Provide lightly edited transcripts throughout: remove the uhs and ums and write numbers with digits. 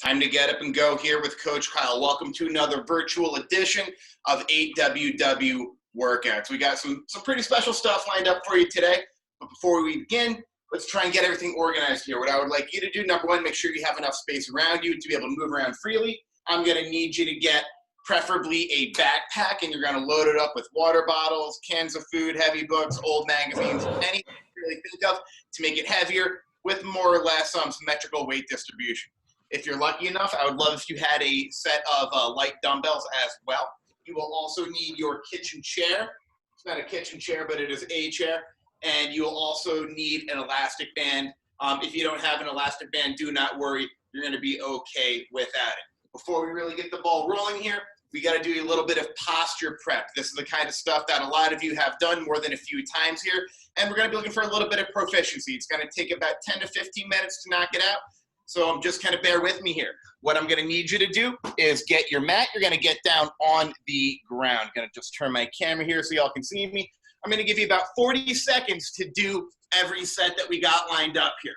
Time to get up and go here with Coach Kyle. Welcome to another virtual edition of 8WW Workouts. We got some pretty special stuff lined up for you today. But before we begin, let's try and get everything organized here. What I would like you to do, number one, make sure you have enough space around you to be able to move around freely. I'm going to need you to get preferably a backpack, and you're going to load it up with water bottles, cans of food, heavy books, old magazines, anything you really think of to make it heavier with more or less symmetrical weight distribution. If you're lucky enough, I would love if you had a set of light dumbbells as well. You will also need your kitchen chair. It's not a kitchen chair, but it is a chair. And you'll also need an elastic band. If you don't have an elastic band, do not worry. You're going to be okay without it. Before we really get the ball rolling here, we got to do a little bit of posture prep. This is the kind of stuff that a lot of you have done more than a few times here. And we're going to be looking for a little bit of proficiency. It's going to take about 10 to 15 minutes to knock it out. So just kind of bear with me here. What I'm going to need you to do is get your mat. You're going to get down on the ground. I'm going to just turn my camera here so y'all can see me. I'm going to give you about 40 seconds to do every set that we got lined up here.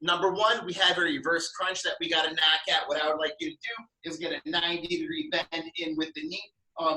Number one, we have a reverse crunch that we got to knock out. What I would like you to do is get a 90-degree bend in with the knee.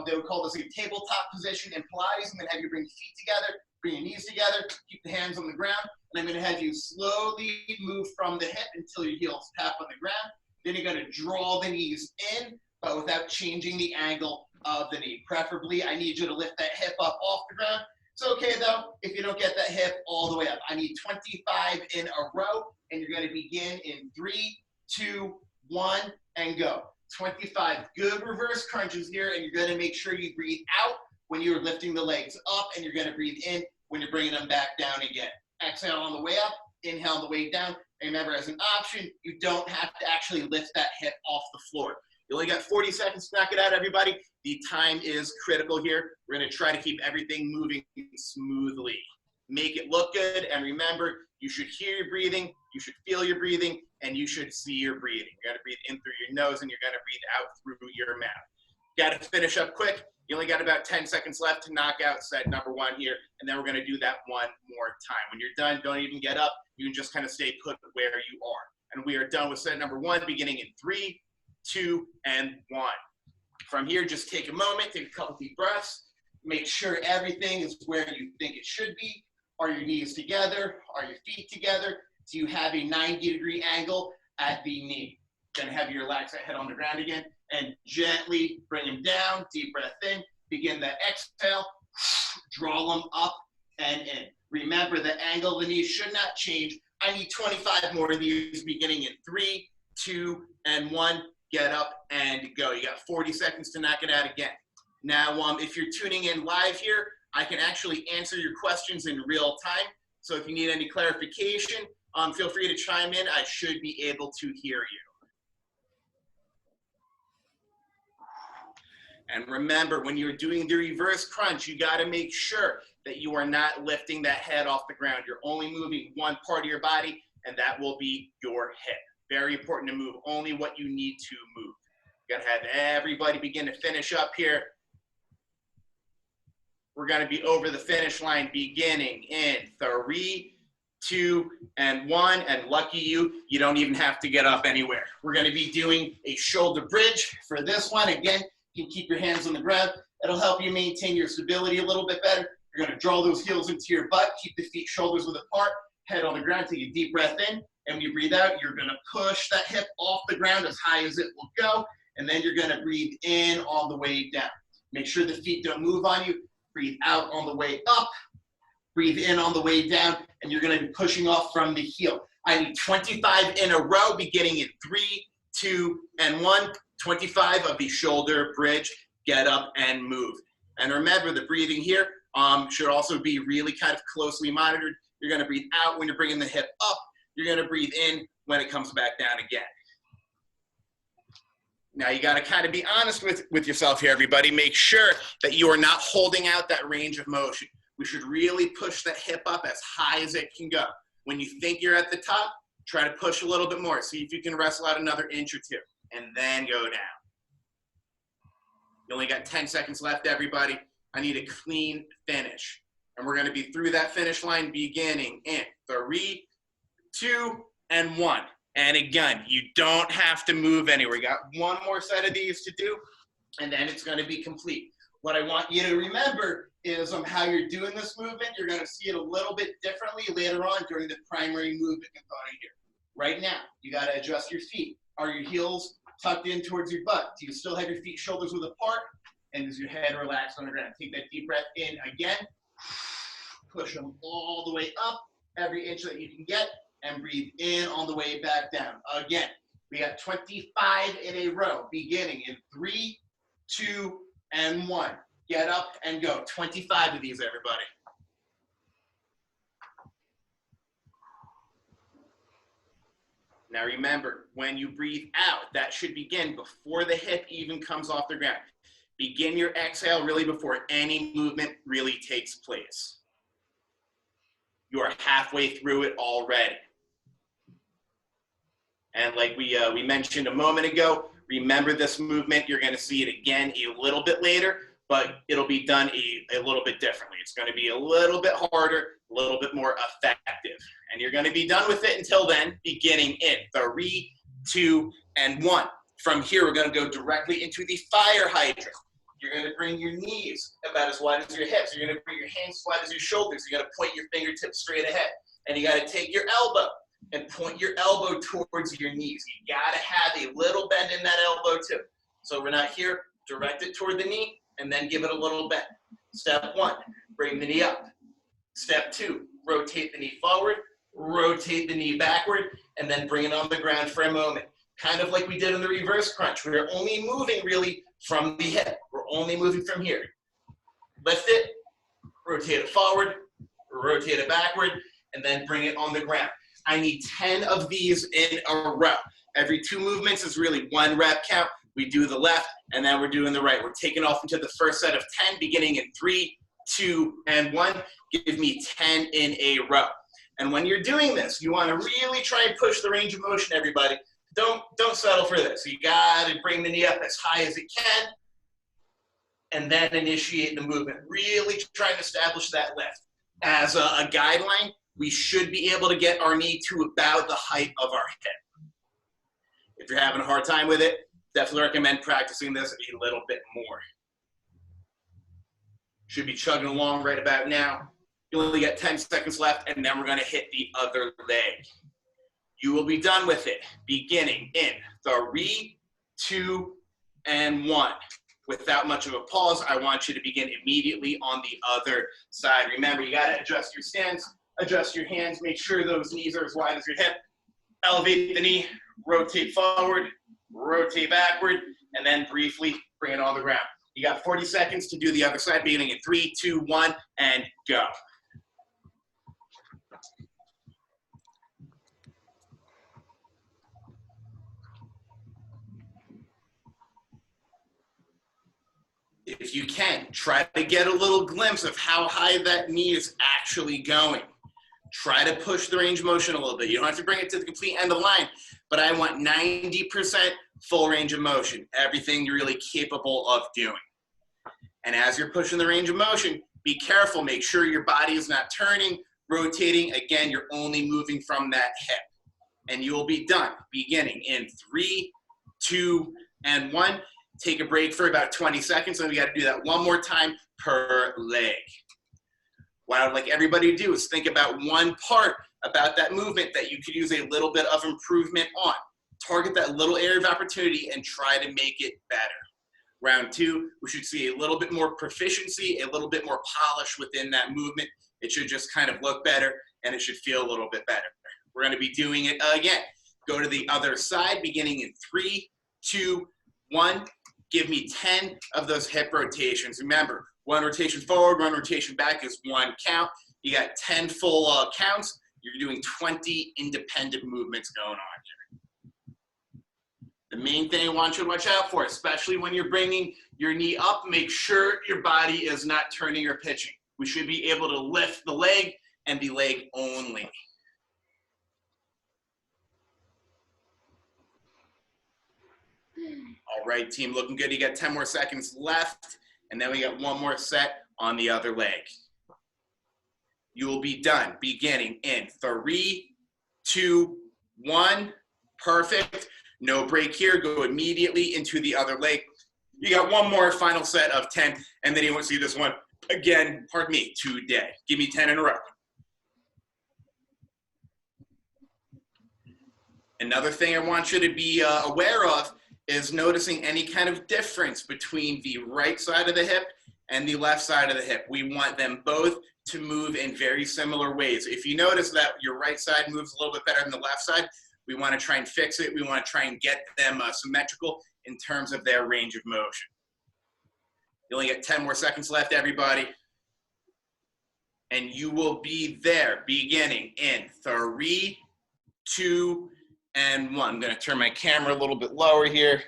They would call this a tabletop position in Pilates. I'm going to have you bring your feet together, bring your knees together, keep the hands on the ground. And I'm going to have you slowly move from the hip until your heels tap on the ground. Then you're going to draw the knees in, but without changing the angle of the knee. Preferably, I need you to lift that hip up off the ground. It's okay, though, if you don't get that hip all the way up. I need 25 in a row, and you're going to begin in 3, 2, 1, and go. 25 good reverse crunches here, and you're going to make sure you breathe out when you're lifting the legs up, and you're going to breathe in when you're bringing them back down again. Exhale on the way up, inhale on the way down. And remember, as an option, you don't have to actually lift that hip off the floor. You only got 40 seconds to knock it out, everybody. The time is critical here. We're going to try to keep everything moving smoothly. Make it look good, and remember, you should hear your breathing, you should feel your breathing, and you should see your breathing. You're going to breathe in through your nose, and you're going to breathe out through your mouth. Got to finish up quick. You only got about 10 seconds left to knock out set number one here, and then we're going to do that one more time. When you're done, don't even get up. You can just kind of stay put where you are. And we are done with set number one, beginning in 3, 2, and 1. From here, just take a moment, take a couple deep breaths. Make sure everything is where you think it should be. Are your knees together? Are your feet together? Do you have a 90-degree angle at the knee? Then have you relax that head on the ground again and gently bring them down. Deep breath in. Begin the exhale. Draw them up and in. Remember, the angle of the knees should not change. I need 25 more of these beginning in 3, 2, and 1. Get up and go. You got 40 seconds to knock it out again. Now, if you're tuning in live here, I can actually answer your questions in real time. So if you need any clarification, feel free to chime in. I should be able to hear you. And remember, when you're doing the reverse crunch, you got to make sure that you are not lifting that head off the ground. You're only moving one part of your body, and that will be your hip. Very important to move only what you need to move. You got to have everybody begin to finish up here. We're going to be over the finish line beginning in 3, 2, and 1. And lucky you, you don't even have to get up anywhere. We're going to be doing a shoulder bridge for this one. Again, you can keep your hands on the ground. It'll help you maintain your stability a little bit better. You're going to draw those heels into your butt. Keep the feet, shoulders width apart. Head on the ground. Take a deep breath in. And when you breathe out, you're going to push that hip off the ground as high as it will go. And then you're going to breathe in on the way down. Make sure the feet don't move on you. Breathe out on the way up. Breathe in on the way down. And you're going to be pushing off from the heel. I need 25 in a row, beginning in 3, 2, and 1. 25 of the shoulder bridge. Get up and move. And remember, the breathing here should also be really kind of closely monitored. You're going to breathe out when you're bringing the hip up. You're going to breathe in when it comes back down again. Now, you got to kind of be honest with yourself here, everybody. Make sure that you are not holding out that range of motion. We should really push the hip up as high as it can go. When you think you're at the top, try to push a little bit more. See if you can wrestle out another inch or two, and then go down. You only got 10 seconds left, everybody. I need a clean finish. And we're going to be through that finish line beginning in 3, 2, and 1. And again, you don't have to move anywhere. You got one more set of these to do, and then it's going to be complete. What I want you to remember is how you're doing this movement. You're going to see it a little bit differently later on during the primary movement component here. Right now, you got to adjust your feet. Are your heels tucked in towards your butt? Do you still have your feet shoulders width apart? And does your head relax on the ground? Take that deep breath in again. Push them all the way up, every inch that you can get, and breathe in on the way back down. Again, we got 25 in a row, beginning in 3, 2, and 1. Get up and go. 25 of these, everybody. Now remember, when you breathe out, that should begin before the hip even comes off the ground. Begin your exhale really before any movement really takes place. You are halfway through it already. And like we mentioned a moment ago, remember this movement. You're going to see it again a little bit later, but it'll be done a little bit differently. It's going to be a little bit harder, a little bit more effective. And you're going to be done with it until then, beginning in 3, 2, and 1. From here, we're going to go directly into the fire hydrant. You're going to bring your knees about as wide as your hips. You're going to bring your hands as wide as your shoulders. You're going to point your fingertips straight ahead. And you got to take your elbow and point your elbow towards your knees. You got to have a little bend in that elbow too. So we're not here, direct it toward the knee, and then give it a little bend. Step 1, bring the knee up. Step 2, rotate the knee forward, rotate the knee backward, and then bring it on the ground for a moment. Kind of like we did in the reverse crunch. We're only moving really from the hip. We're only moving from here. Lift it, rotate it forward, rotate it backward, and then bring it on the ground. I need 10 of these in a row. Every 2 movements is really 1 rep count. We do the left, and then we're doing the right. We're taking off into the first set of 10, beginning in 3, 2, and 1. Give me 10 in a row. And when you're doing this, you want to really try and push the range of motion, everybody. Don't settle for this. You got to bring the knee up as high as it can, and then initiate the movement. Really try and establish that lift. As a guideline, we should be able to get our knee to about the height of our hip. If you're having a hard time with it, definitely recommend practicing this a little bit more. Should be chugging along right about now. You only got 10 seconds left, and then we're going to hit the other leg. You will be done with it beginning in 3, 2, and 1. Without much of a pause, I want you to begin immediately on the other side. Remember, you got to adjust your stance, adjust your hands, make sure those knees are as wide as your hip. Elevate the knee, rotate forward, rotate backward, and then briefly bring it on the ground. You got 40 seconds to do the other side, beginning in 3, 2, 1, and go. If you can, try to get a little glimpse of how high that knee is actually going. Try to push the range of motion a little bit. You don't have to bring it to the complete end of the line, but I want 90% full range of motion, everything you're really capable of doing. And as you're pushing the range of motion, be careful. Make sure your body is not turning, rotating. Again, you're only moving from that hip. And you will be done beginning in 3, 2, and 1. Take a break for about 20 seconds, and we got to do that one more time per leg. What I'd like everybody to do is think about one part about that movement that you could use a little bit of improvement on. Target that little area of opportunity and try to make it better. Round 2, we should see a little bit more proficiency, a little bit more polish within that movement. It should just kind of look better, and it should feel a little bit better. We're going to be doing it again. Go to the other side, beginning in 3, 2, 1. Give me 10 of those hip rotations. Remember, 1 rotation forward, 1 rotation back is 1 count. You got 10 full counts. You're doing 20 independent movements going on here. The main thing I want you to watch out for, especially when you're bringing your knee up, make sure your body is not turning or pitching. We should be able to lift the leg and the leg only. All right, team, looking good. You got 10 more seconds left, and then we got 1 more set on the other leg. You will be done beginning in 3, 2, 1, Perfect. No break here. Go immediately into the other leg. You got one more final set of 10, and then you want to see this one again, pardon me, today. Give me 10 in a row. Another thing I want you to be aware of is noticing any kind of difference between the right side of the hip and the left side of the hip. We want them both to move in very similar ways. If you notice that your right side moves a little bit better than the left side, we want to try and fix it. We want to try and get them symmetrical in terms of their range of motion. You only get 10 more seconds left, everybody. And you will be there beginning in 3, 2, and 1. I'm going to turn my camera a little bit lower here.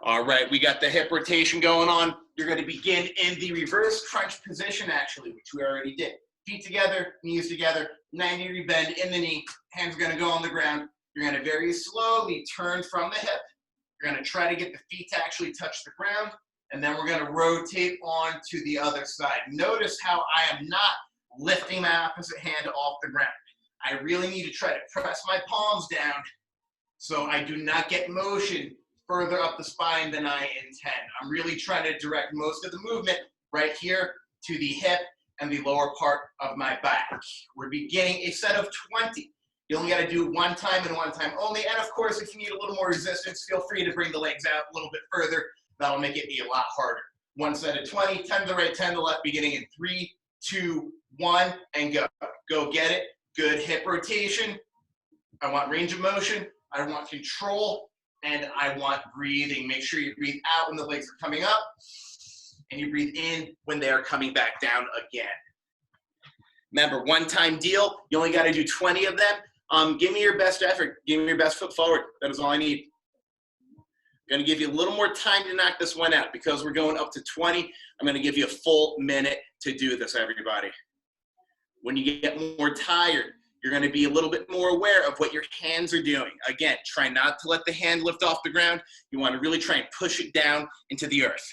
All right, we got the hip rotation going on. You're going to begin in the reverse crunch position, actually, which we already did. Feet together, knees together, 90-degree bend in the knee. Hands are going to go on the ground. You're going to very slowly turn from the hip. You're going to try to get the feet to actually touch the ground. And then we're going to rotate on to the other side. Notice how I am not lifting my opposite hand off the ground. I really need to try to press my palms down so I do not get motion further up the spine than I intend. I'm really trying to direct most of the movement right here to the hip and the lower part of my back. We're beginning a set of 20. You only got to do one time and one time only. And of course, if you need a little more resistance, feel free to bring the legs out a little bit further. That'll make it be a lot harder. One set of 20, 10 to the right, 10 to the left, beginning in 3, 2, 1, and go. Go get it. Good hip rotation. I want range of motion. I want control. And I want breathing. Make sure you breathe out when the legs are coming up. And you breathe in when they are coming back down again. Remember, one-time deal. You only got to do 20 of them. Give me your best effort. Give me your best foot forward. That is all I need. I'm going to give you a little more time to knock this one out. Because we're going up to 20, I'm going to give you a full minute to do this, everybody. When you get more tired, you're going to be a little bit more aware of what your hands are doing. Again, try not to let the hand lift off the ground. You want to really try and push it down into the earth.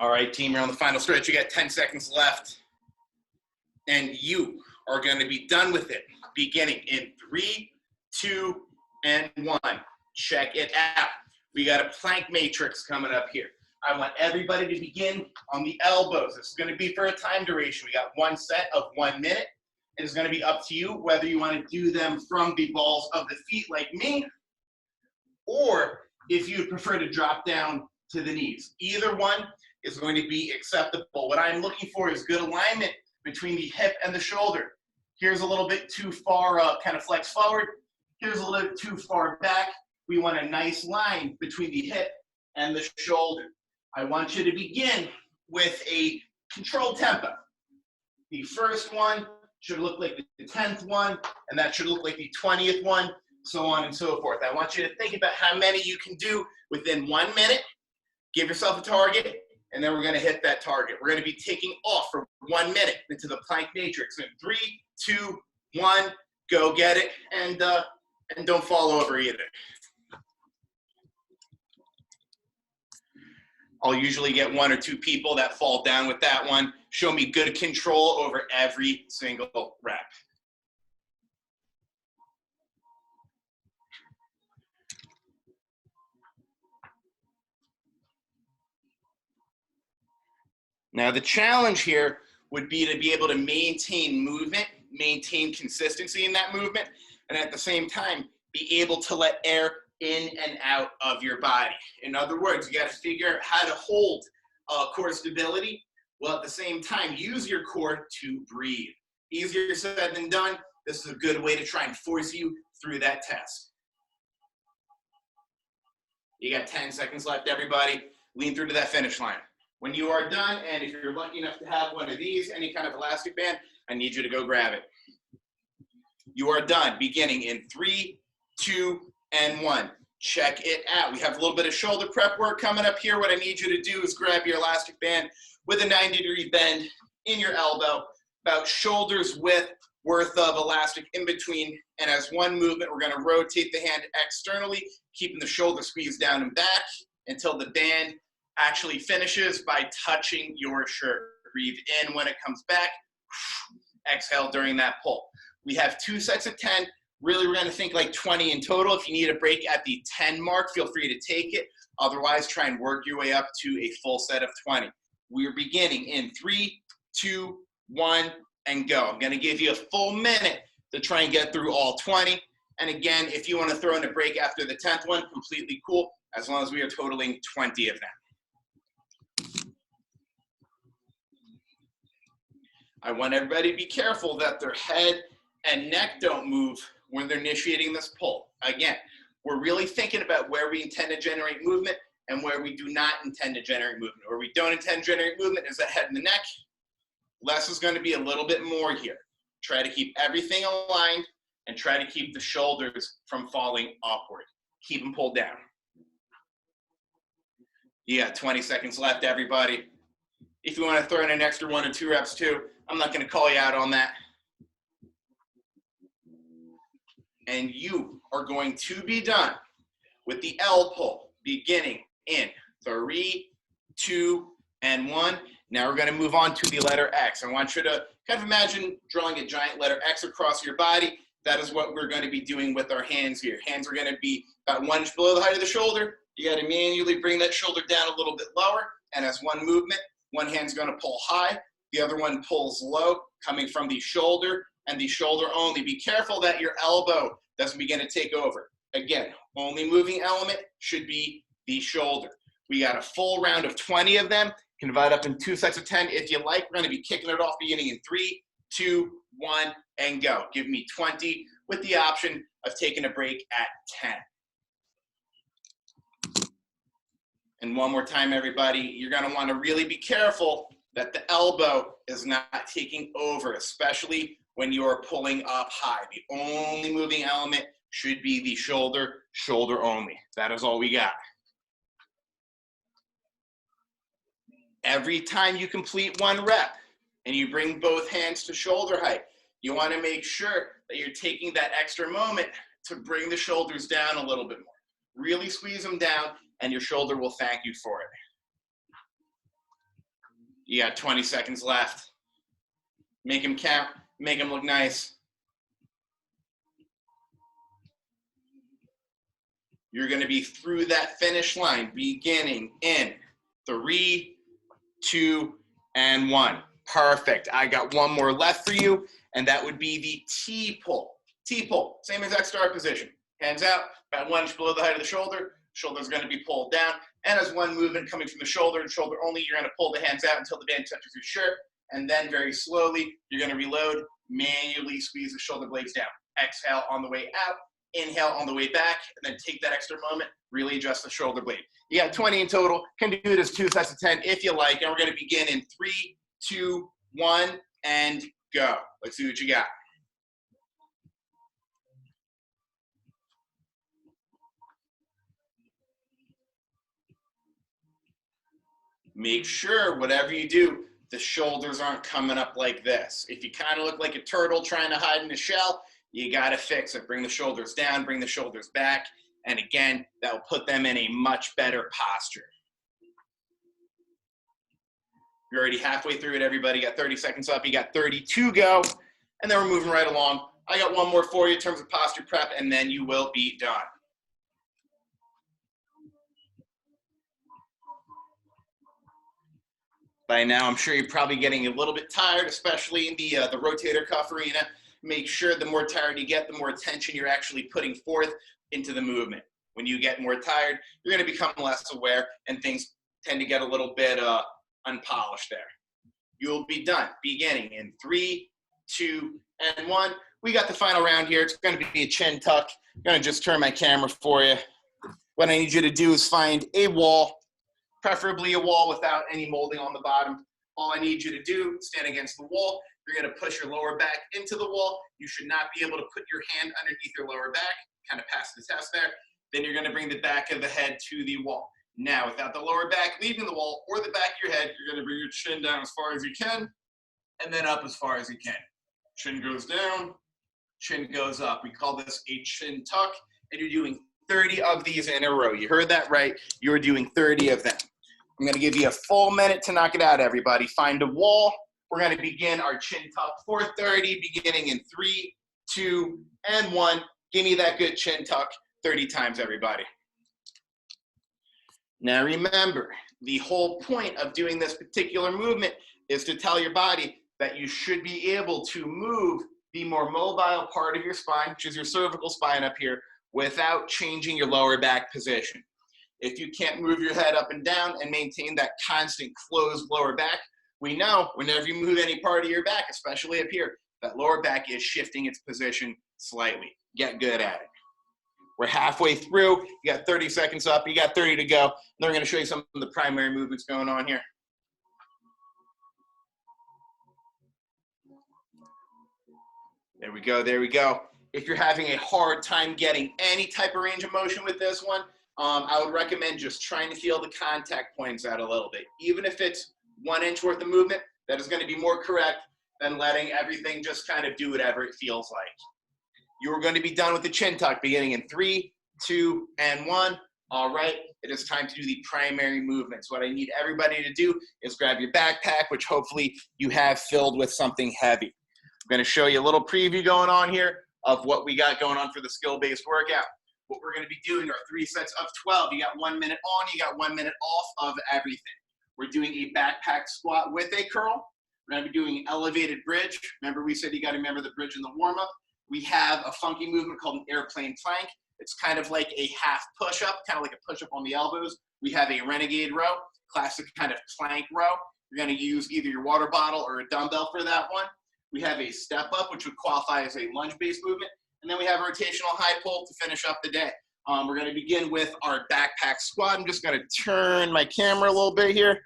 All right, team, you're on the final stretch. You got 10 seconds left. And you are going to be done with it beginning in 3, 2, and 1. Check it out. We got a plank matrix coming up here. I want everybody to begin on the elbows. This is going to be for a time duration. We got one set of 1 minute. It is going to be up to you whether you want to do them from the balls of the feet like me, or if you'd prefer to drop down to the knees. Either one is going to be acceptable. What I'm looking for is good alignment between the hip and the shoulder. Here's a little bit too far, kind of flex forward. Here's a little bit too far back. We want a nice line between the hip and the shoulder. I want you to begin with a controlled tempo. The first one should look like the 10th one, and that should look like the 20th one, so on and so forth. I want you to think about how many you can do within 1 minute. Give yourself a target, and then we're going to hit that target. We're going to be taking off for 1 minute into the plank matrix. In 3, 2, 1, go get it, and don't fall over either. I'll usually get 1 or 2 people that fall down with that one. Show me good control over every single rep. Now the challenge here would be to be able to maintain movement, maintain consistency in that movement, and at the same time, be able to let air in and out of your body. In other words, you got to figure out how to hold core stability, while at the same time, use your core to breathe. Easier said than done. This is a good way to try and force you through that test. You got 10 seconds left, everybody. Lean through to that finish line. When you are done, and if you're lucky enough to have one of these, any kind of elastic band, I need you to go grab it. You are done, beginning in 3, 2, and 1. Check it out. We have a little bit of shoulder prep work coming up here. What I need you to do is grab your elastic band with a 90-degree bend in your elbow, about shoulder's width worth of elastic in between. And as one movement, we're going to rotate the hand externally, keeping the shoulder squeezed down and back until the band actually finishes by touching your shirt. Breathe in when it comes back. Exhale during that pull. We have 2 sets of 10. Really, we're going to think like 20 in total. If you need a break at the 10 mark, feel free to take it. Otherwise, try and work your way up to a full set of 20. We're beginning in 3, 2, 1, and go. I'm going to give you a full minute to try and get through all 20. And again, if you want to throw in a break after the 10th one, completely cool, as long as we are totaling 20 of them. I want everybody to be careful that their head and neck don't move when they're initiating this pull. Again, we're really thinking about where we intend to generate movement and where we do not intend to generate movement. Where we don't intend to generate movement is the head and the neck. Less is going to be a little bit more here. Try to keep everything aligned and try to keep the shoulders from falling upward. Keep them pulled down. You got 20 seconds left, everybody. If you want to throw in an extra 1 or 2 reps too, I'm not going to call you out on that. And you are going to be done with the L pull, beginning in 3, 2, and 1. Now we're going to move on to the letter X. I want you to kind of imagine drawing a giant letter X across your body. That is what we're going to be doing with our hands here. Hands are going to be about 1 inch below the height of the shoulder. You got to manually bring that shoulder down a little bit lower. And as one movement, one hand's going to pull high. The other one pulls low, coming from the shoulder and the shoulder only. Be careful that your elbow doesn't begin to take over. Again, only moving element should be the shoulder. We got a full round of 20 of them. You can divide up in 2 sets of 10 if you like. We're going to be kicking it off beginning in 3, 2, 1, and go. Give me 20 with the option of taking a break at 10. And one more time, everybody, you're going to want to really be careful that the elbow is not taking over, especially when you are pulling up high. The only moving element should be the shoulder, shoulder only. That is all we got. Every time you complete 1 rep and you bring both hands to shoulder height, you want to make sure that you're taking that extra moment to bring the shoulders down a little bit more. Really squeeze them down, and your shoulder will thank you for it. You got 20 seconds left. Make them count. Make them look nice. You're going to be through that finish line beginning in 3, 2, and 1. Perfect. I got one more left for you, and that would be the T pull. T pull, same exact start position. Hands out, about 1 inch below the height of the shoulder. Shoulder's going to be pulled down. And as one movement coming from the shoulder and shoulder only, you're going to pull the hands out until the band touches your shirt. And then very slowly, you're going to reload, manually squeeze the shoulder blades down. Exhale on the way out, inhale on the way back, and then take that extra moment, really adjust the shoulder blade. You got 20 in total. Can do it as 2 sets of 10 if you like. And we're going to begin in 3, 2, 1, and go. Let's see what you got. Make sure whatever you do, the shoulders aren't coming up like this. If you kind of look like a turtle trying to hide in a shell, you got to fix it. Bring the shoulders down, bring the shoulders back. And again, that will put them in a much better posture. You're already halfway through it, everybody. You got 30 seconds up. You got 30 to go. And then we're moving right along. I got one more for you in terms of posture prep, and then you will be done. By now, I'm sure you're probably getting a little bit tired, especially in the rotator cuff arena. Make sure the more tired you get, the more attention you're actually putting forth into the movement. When you get more tired, you're going to become less aware, and things tend to get a little bit unpolished there. You'll be done beginning in 3, 2, and 1. We got the final round here. It's going to be a chin tuck. I'm going to just turn my camera for you. What I need you to do is find a wall, preferably a wall without any molding on the bottom. All I need you to do, stand against the wall. You're going to push your lower back into the wall. You should not be able to put your hand underneath your lower back. Kind of pass the test there. Then you're going to bring the back of the head to the wall. Now, without the lower back leaving the wall or the back of your head, you're going to bring your chin down as far as you can, and then up as far as you can. Chin goes down, chin goes up. We call this a chin tuck, and you're doing 30 of these in a row. You heard that right. You're doing 30 of them. I'm gonna give you a full minute to knock it out, everybody. Find a wall. We're gonna begin our chin tuck 430, beginning in 3, 2, and 1. Give me that good chin tuck 30 times, everybody. Now remember, the whole point of doing this particular movement is to tell your body that you should be able to move the more mobile part of your spine, which is your cervical spine up here, without changing your lower back position. If you can't move your head up and down and maintain that constant closed lower back, we know whenever you move any part of your back, especially up here, that lower back is shifting its position slightly. Get good at it. We're halfway through. You got 30 seconds up. You got 30 to go. Then we're going to show you some of the primary movements going on here. There we go. There we go. If you're having a hard time getting any type of range of motion with this one, I would recommend just trying to feel the contact points out a little bit. Even if it's 1 inch worth of movement, that is going to be more correct than letting everything just kind of do whatever it feels like. You're going to be done with the chin tuck beginning in 3, 2, and 1. All right, it is time to do the primary movements. What I need everybody to do is grab your backpack, which hopefully you have filled with something heavy. I'm going to show you a little preview going on here of what we got going on for the skill-based workout. What we're going to be doing are 3 sets of 12. You got 1 minute on, you got 1 minute off of everything. We're doing a backpack squat with a curl. We're going to be doing an elevated bridge. Remember, we said you got to remember the bridge in the warm-up. We have a funky movement called an airplane plank. It's kind of like a half push-up, kind of like a push-up on the elbows. We have a renegade row, classic kind of plank row. You're going to use either your water bottle or a dumbbell for that one. We have a step-up, which would qualify as a lunge-based movement. And then we have a rotational high pull to finish up the day. We're going to begin with our backpack squat. I'm just going to turn my camera a little bit here.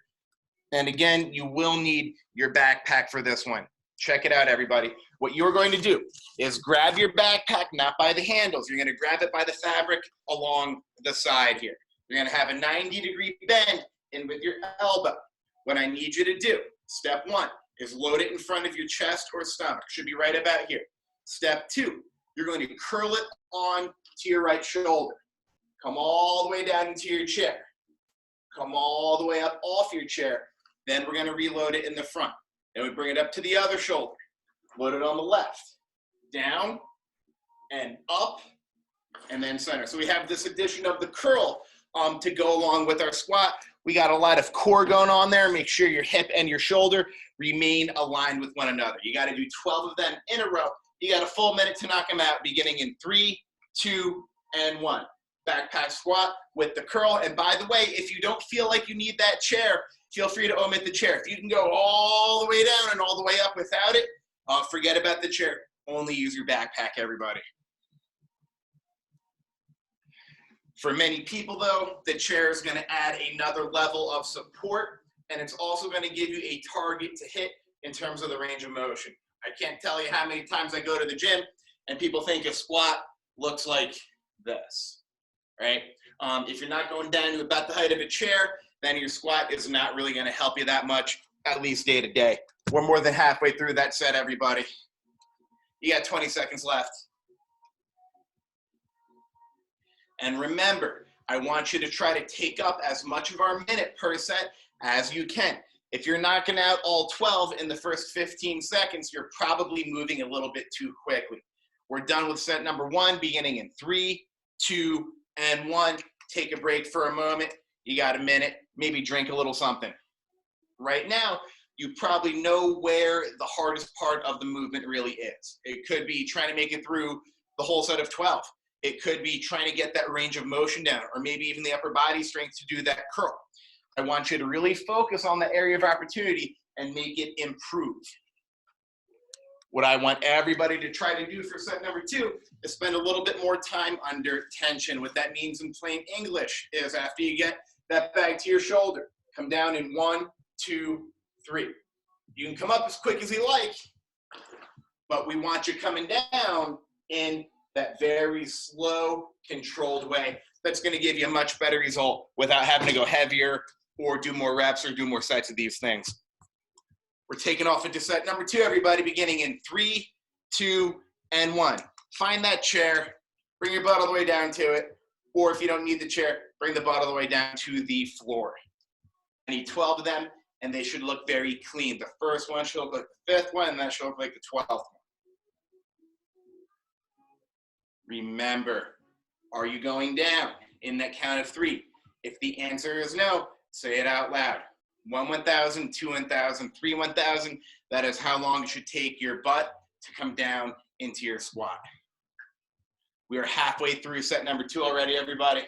And again, you will need your backpack for this one. Check it out, everybody. What you're going to do is grab your backpack, not by the handles. You're going to grab it by the fabric along the side here. You're going to have a 90-degree bend in with your elbow. What I need you to do, step 1, is load it in front of your chest or stomach. Should be right about here. Step 2, you're going to curl it on to your right shoulder. Come all the way down into your chair. Come all the way up off your chair. Then we're going to reload it in the front. Then we bring it up to the other shoulder. Load it on the left. Down and up and then center. So we have this addition of the curl to go along with our squat. We got a lot of core going on there. Make sure your hip and your shoulder remain aligned with one another. You got to do 12 of them in a row. You got a full minute to knock them out, beginning in 3, 2, and 1. Backpack squat with the curl. And by the way, if you don't feel like you need that chair, feel free to omit the chair. If you can go all the way down and all the way up without it, forget about the chair. Only use your backpack, everybody. For many people, though, the chair is going to add another level of support, and it's also going to give you a target to hit in terms of the range of motion. I can't tell you how many times I go to the gym and people think a squat looks like this, right? If you're not going down to about the height of a chair, then your squat is not really going to help you that much, at least day to day. We're more than halfway through that set, everybody. You got 20 seconds left. And remember, I want you to try to take up as much of our minute per set as you can. If you're knocking out all 12 in the first 15 seconds, you're probably moving a little bit too quickly. We're done with set number 1, beginning in 3, 2, and 1. Take a break for a moment. You got a minute, maybe drink a little something. Right now, you probably know where the hardest part of the movement really is. It could be trying to make it through the whole set of 12. It could be trying to get that range of motion down, or maybe even the upper body strength to do that curl. I want you to really focus on the area of opportunity and make it improve. What I want everybody to try to do for set number 2 is spend a little bit more time under tension. What that means in plain English is after you get that bag to your shoulder, come down in 1, 2, 3. You can come up as quick as you like, but we want you coming down in that very slow, controlled way. That's going to give you a much better result without having to go heavier or do more reps or do more sets of these things. We're taking off into set number 2, everybody, beginning in 3, 2, and 1. Find that chair, bring your butt all the way down to it, or if you don't need the chair, bring the butt all the way down to the floor. need 12 of them, and they should look very clean. The first one should look like the fifth one, and that should look like the 12th one. Remember, are you going down in that count of 3? If the answer is no, say it out loud. 1 1,000, 2 1,000, 3 1,000. That is how long it should take your butt to come down into your squat. We are halfway through set number 2 already, everybody.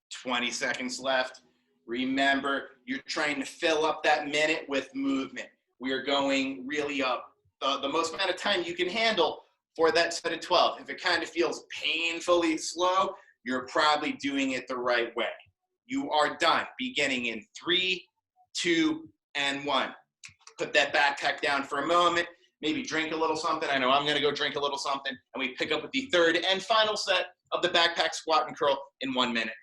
"20 seconds left. Remember, you're trying to fill up that minute with movement. We are going really up the most amount of time you can handle for that set of 12. If it kind of feels painfully slow, you're probably doing it the right way. You are done, beginning in 3, 2, and 1. Put that backpack down for a moment, maybe drink a little something. I know I'm gonna go drink a little something, and we pick up with the third and final set of the backpack squat and curl in 1 minute.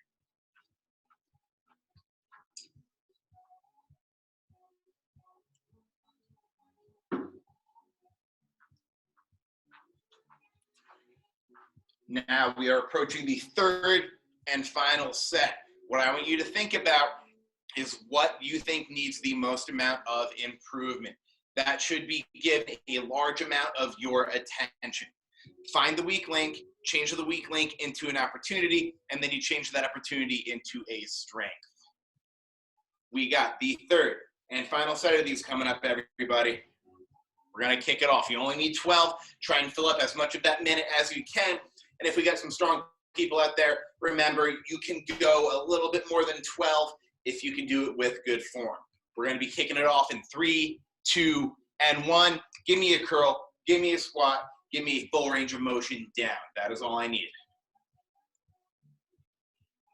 Now we are approaching the third and final set. What I want you to think about is what you think needs the most amount of improvement. That should be given a large amount of your attention. Find the weak link, change the weak link into an opportunity, and then you change that opportunity into a strength. We got the third and final set of these coming up, everybody. We're gonna kick it off. You only need 12. Try and fill up as much of that minute as you can. And if we got some strong people out there, remember, you can go a little bit more than 12 if you can do it with good form. We're gonna be kicking it off in 3, 2, and 1. Give me a curl, give me a squat, give me a full range of motion down. That is all I need.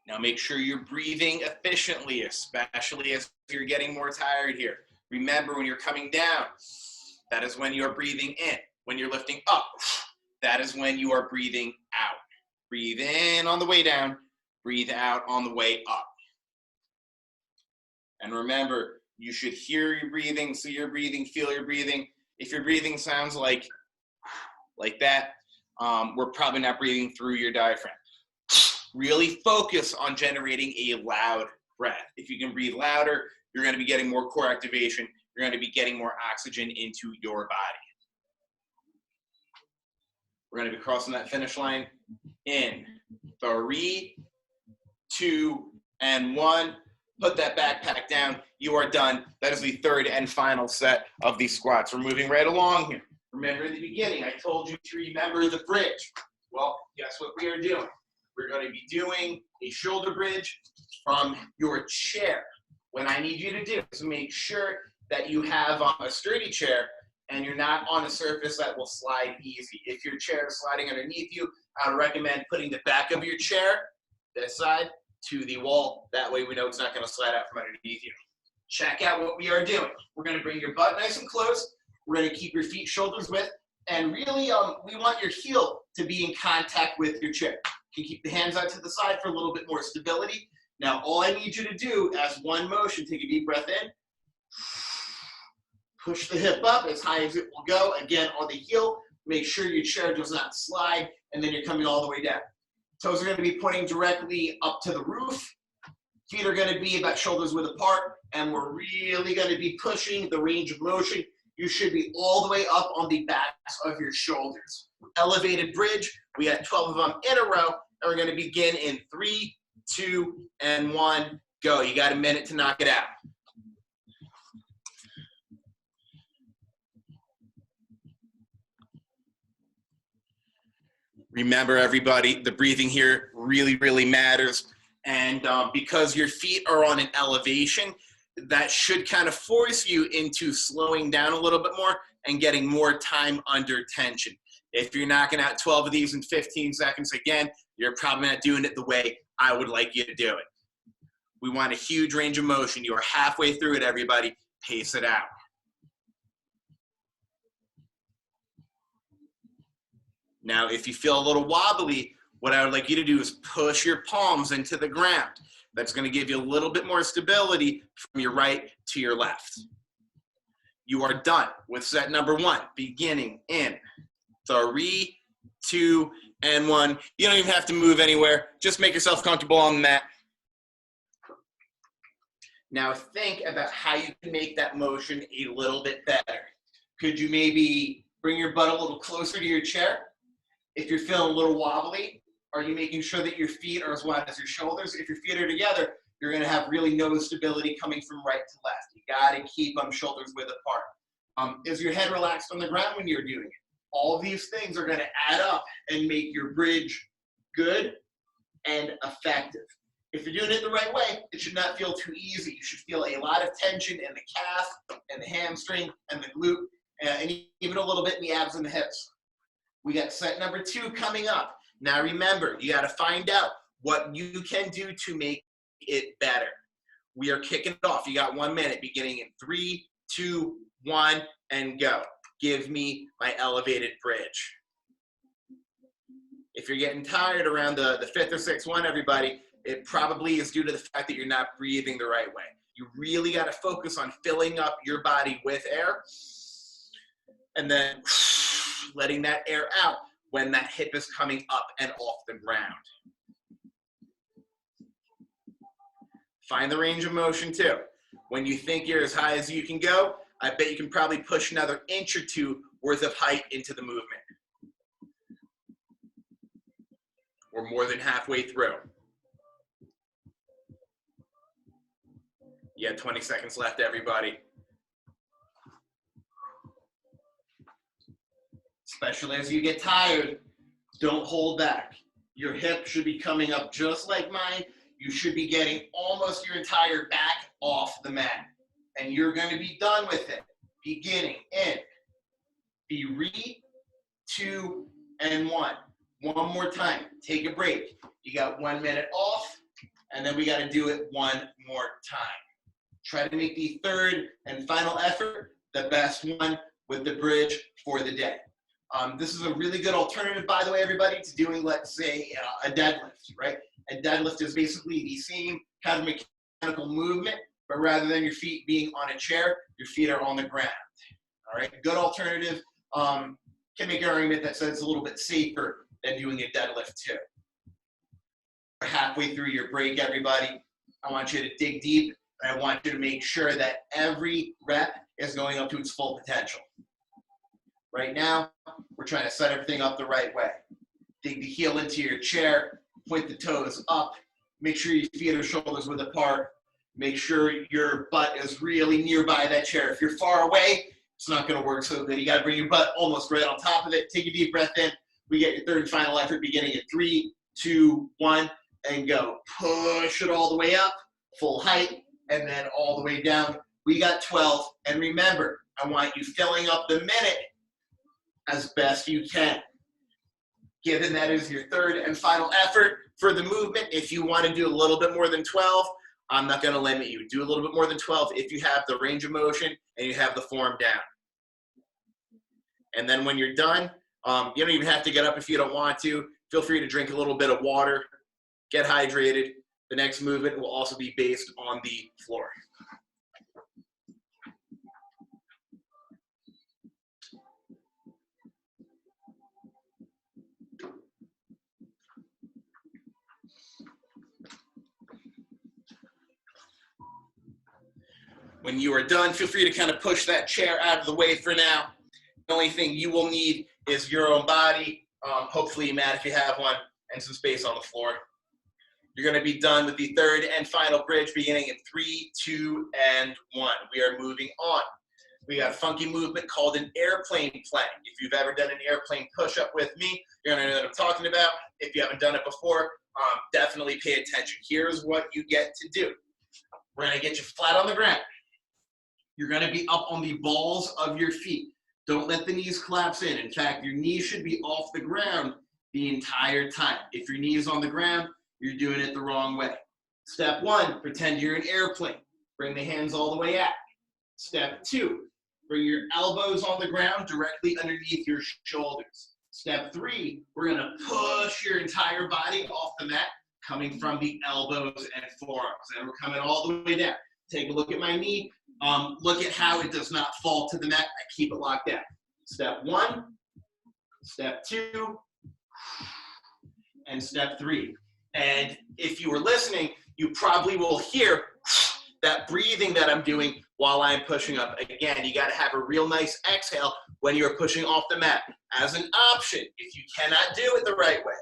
Now make sure you're breathing efficiently, especially as you're getting more tired here. Remember, when you're coming down, that is when you're breathing in. When you're lifting up, that is when you are breathing out. Breathe in on the way down, breathe out on the way up. And remember, you should hear your breathing, see your breathing, feel your breathing. If your breathing sounds like that, we're probably not breathing through your diaphragm. Really focus on generating a loud breath. If you can breathe louder, you're going to be getting more core activation. You're going to be getting more oxygen into your body. We're going to be crossing that finish line in 3, 2, and 1. Put that backpack down. You are done. That is the third and final set of these squats. We're moving right along here. Remember in the beginning, I told you to remember the bridge. Well, guess what we are doing? We're going to be doing a shoulder bridge from your chair. What I need you to do is make sure that you have a sturdy chair and you're not on a surface that will slide easy. If your chair is sliding underneath you, I would recommend putting the back of your chair, this side, to the wall. That way we know it's not going to slide out from underneath you. Check out what we are doing. We're going to bring your butt nice and close. We're going to keep your feet shoulders width. And really, we want your heel to be in contact with your chair. You can keep the hands out to the side for a little bit more stability. Now, all I need you to do as one motion, take a deep breath in. Push the hip up as high as it will go. Again, on the heel, make sure your chair does not slide, and then you're coming all the way down. Toes are going to be pointing directly up to the roof. Feet are going to be about shoulders width apart, and we're really going to be pushing the range of motion. You should be all the way up on the backs of your shoulders. Elevated bridge, we got 12 of them in a row, and we're going to begin in 3, 2, and 1. Go. You got a minute to knock it out. Remember, everybody, the breathing here really, really matters. And because your feet are on an elevation, that should kind of force you into slowing down a little bit more and getting more time under tension. If you're knocking out 12 of these in 15 seconds, again, you're probably not doing it the way I would like you to do it. We want a huge range of motion. You are halfway through it, everybody. Pace it out. Now, if you feel a little wobbly, what I would like you to do is push your palms into the ground. That's going to give you a little bit more stability from your right to your left. You are done with set number 1, beginning in 3, 2, and 1. You don't even have to move anywhere. Just make yourself comfortable on the mat. Now think about how you can make that motion a little bit better. Could you maybe bring your butt a little closer to your chair? If you're feeling a little wobbly, are you making sure that your feet are as wide as your shoulders? If your feet are together, you're going to have really no stability coming from right to left. You got to keep them shoulders width apart. Is your head relaxed on the ground when you're doing it? All of these things are going to add up and make your bridge good and effective. If you're doing it the right way, it should not feel too easy. You should feel a lot of tension in the calf and the hamstring and the glute and even a little bit in the abs and the hips. We got set number 2 coming up. Now remember, you got to find out what you can do to make it better. We are kicking it off. You got 1 minute, beginning in 3, 2, 1, and go. Give me my elevated bridge. If you're getting tired around the 5th or 6th one, everybody, it probably is due to the fact that you're not breathing the right way. You really got to focus on filling up your body with air and then letting that air out when that hip is coming up and off the ground. Find the range of motion too. When you think you're as high as you can go, I bet you can probably push another inch or 2 worth of height into the movement. We're more than halfway through. You have 20 seconds left, everybody. Especially as you get tired, don't hold back. Your hip should be coming up just like mine. You should be getting almost your entire back off the mat. And you're going to be done with it. Beginning in 3, 2, and 1. One more time. Take a break. You got 1 minute off, and then we got to do it one more time. Try to make the third and final effort the best one with the bridge for the day. This is a really good alternative, by the way, everybody, to doing, let's say, a deadlift, right? A deadlift is basically the same kind of mechanical movement, but rather than your feet being on a chair, your feet are on the ground. All right, good alternative. Can make an argument that says it's a little bit safer than doing a deadlift too. Halfway through your break, everybody, I want you to dig deep, and I want you to make sure that every rep is going up to its full potential. Right now, we're trying to set everything up the right way. Dig the heel into your chair, point the toes up, make sure your feet are shoulders width apart, make sure your butt is really nearby that chair. If you're far away, it's not going to work so good. You got to bring your butt almost right on top of it. Take a deep breath in. We get your third and final effort beginning at 3, 2, 1, and go. Push it all the way up, full height, and then all the way down. We got 12. And remember, I want you filling up the minute as best you can. Given that is your third and final effort for the movement, if you want to do a little bit more than 12, I'm not going to limit you. Do a little bit more than 12 if you have the range of motion and you have the form down. And then when you're done, you don't even have to get up if you don't want to. Feel free to drink a little bit of water, get hydrated. The next movement will also be based on the floor. When you are done, feel free to kind of push that chair out of the way for now. The only thing you will need is your own body, hopefully a mat if you have one, and some space on the floor. You're going to be done with the third and final bridge beginning in 3, 2, and 1. We are moving on. We got a funky movement called an airplane plank. If you've ever done an airplane push-up with me, you're going to know what I'm talking about. If you haven't done it before, definitely pay attention. Here's what you get to do. We're going to get you flat on the ground. You're going to be up on the balls of your feet. Don't let the knees collapse in. In fact, your knees should be off the ground the entire time. If your knee is on the ground, you're doing it the wrong way. Step 1, pretend you're an airplane. Bring the hands all the way out. Step 2, bring your elbows on the ground directly underneath your shoulders. Step 3, we're going to push your entire body off the mat, coming from the elbows and forearms. And we're coming all the way down. Take a look at my knee. Look at how it does not fall to the mat. I keep it locked down. Step 1, step 2, and step 3. And if you were listening, you probably will hear that breathing that I'm doing while I'm pushing up. Again, you got to have a real nice exhale when you're pushing off the mat. As an option, if you cannot do it the right way,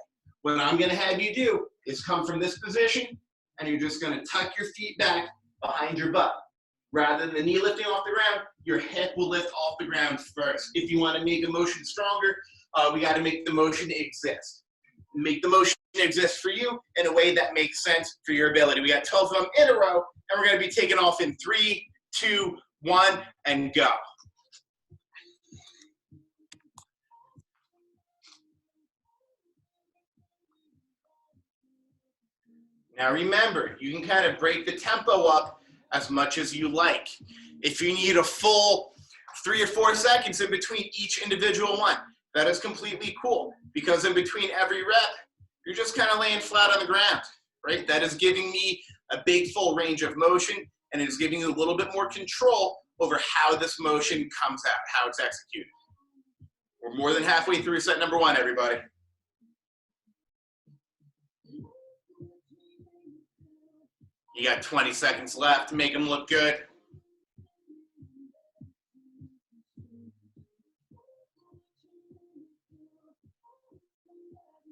what I'm going to have you do is come from this position, and you're just going to tuck your feet back behind your butt. Rather than the knee lifting off the ground, your hip will lift off the ground first. If you want to make a motion stronger, we got to make the motion exist. Make the motion exist for you in a way that makes sense for your ability. We got 12 of them in a row, and we're going to be taking off in 3, 2, 1, and go. Now remember, you can kind of break the tempo up as much as you like. If you need a full 3 or 4 seconds in between each individual one, that is completely cool, because in between every rep, you're just kind of laying flat on the ground, right? That is giving me a big full range of motion, and it is giving you a little bit more control over how this motion comes out, how it's executed. We're more than halfway through set number 1, everybody. You got 20 seconds left to make them look good.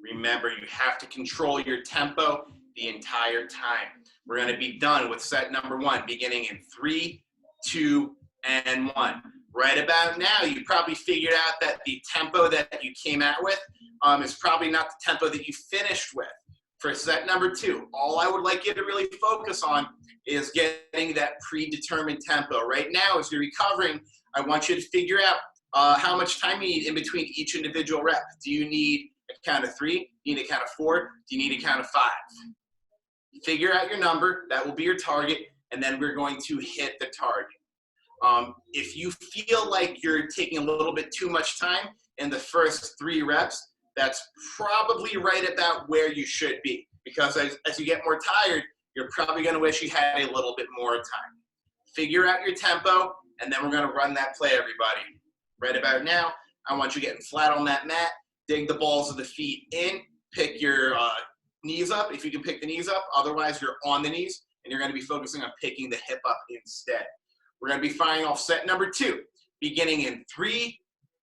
Remember, you have to control your tempo the entire time. We're going to be done with set number 1, beginning in 3, 2, and 1. Right about now, you probably figured out that the tempo that you came out with is probably not the tempo that you finished with. For set number 2, all I would like you to really focus on is getting that predetermined tempo. Right now, as you're recovering, I want you to figure out how much time you need in between each individual rep. Do you need a count of 3? Do you need a count of 4? Do you need a count of 5? Figure out your number. That will be your target, and then we're going to hit the target. If you feel like you're taking a little bit too much time in the first 3 reps, that's probably right about where you should be, because as you get more tired, you're probably going to wish you had a little bit more time. Figure out your tempo, and then we're going to run that play, everybody. Right about now, I want you getting flat on that mat, dig the balls of the feet in, pick your knees up if you can pick the knees up. Otherwise, you're on the knees, and you're going to be focusing on picking the hip up instead. We're going to be firing off set number 2, beginning in 3,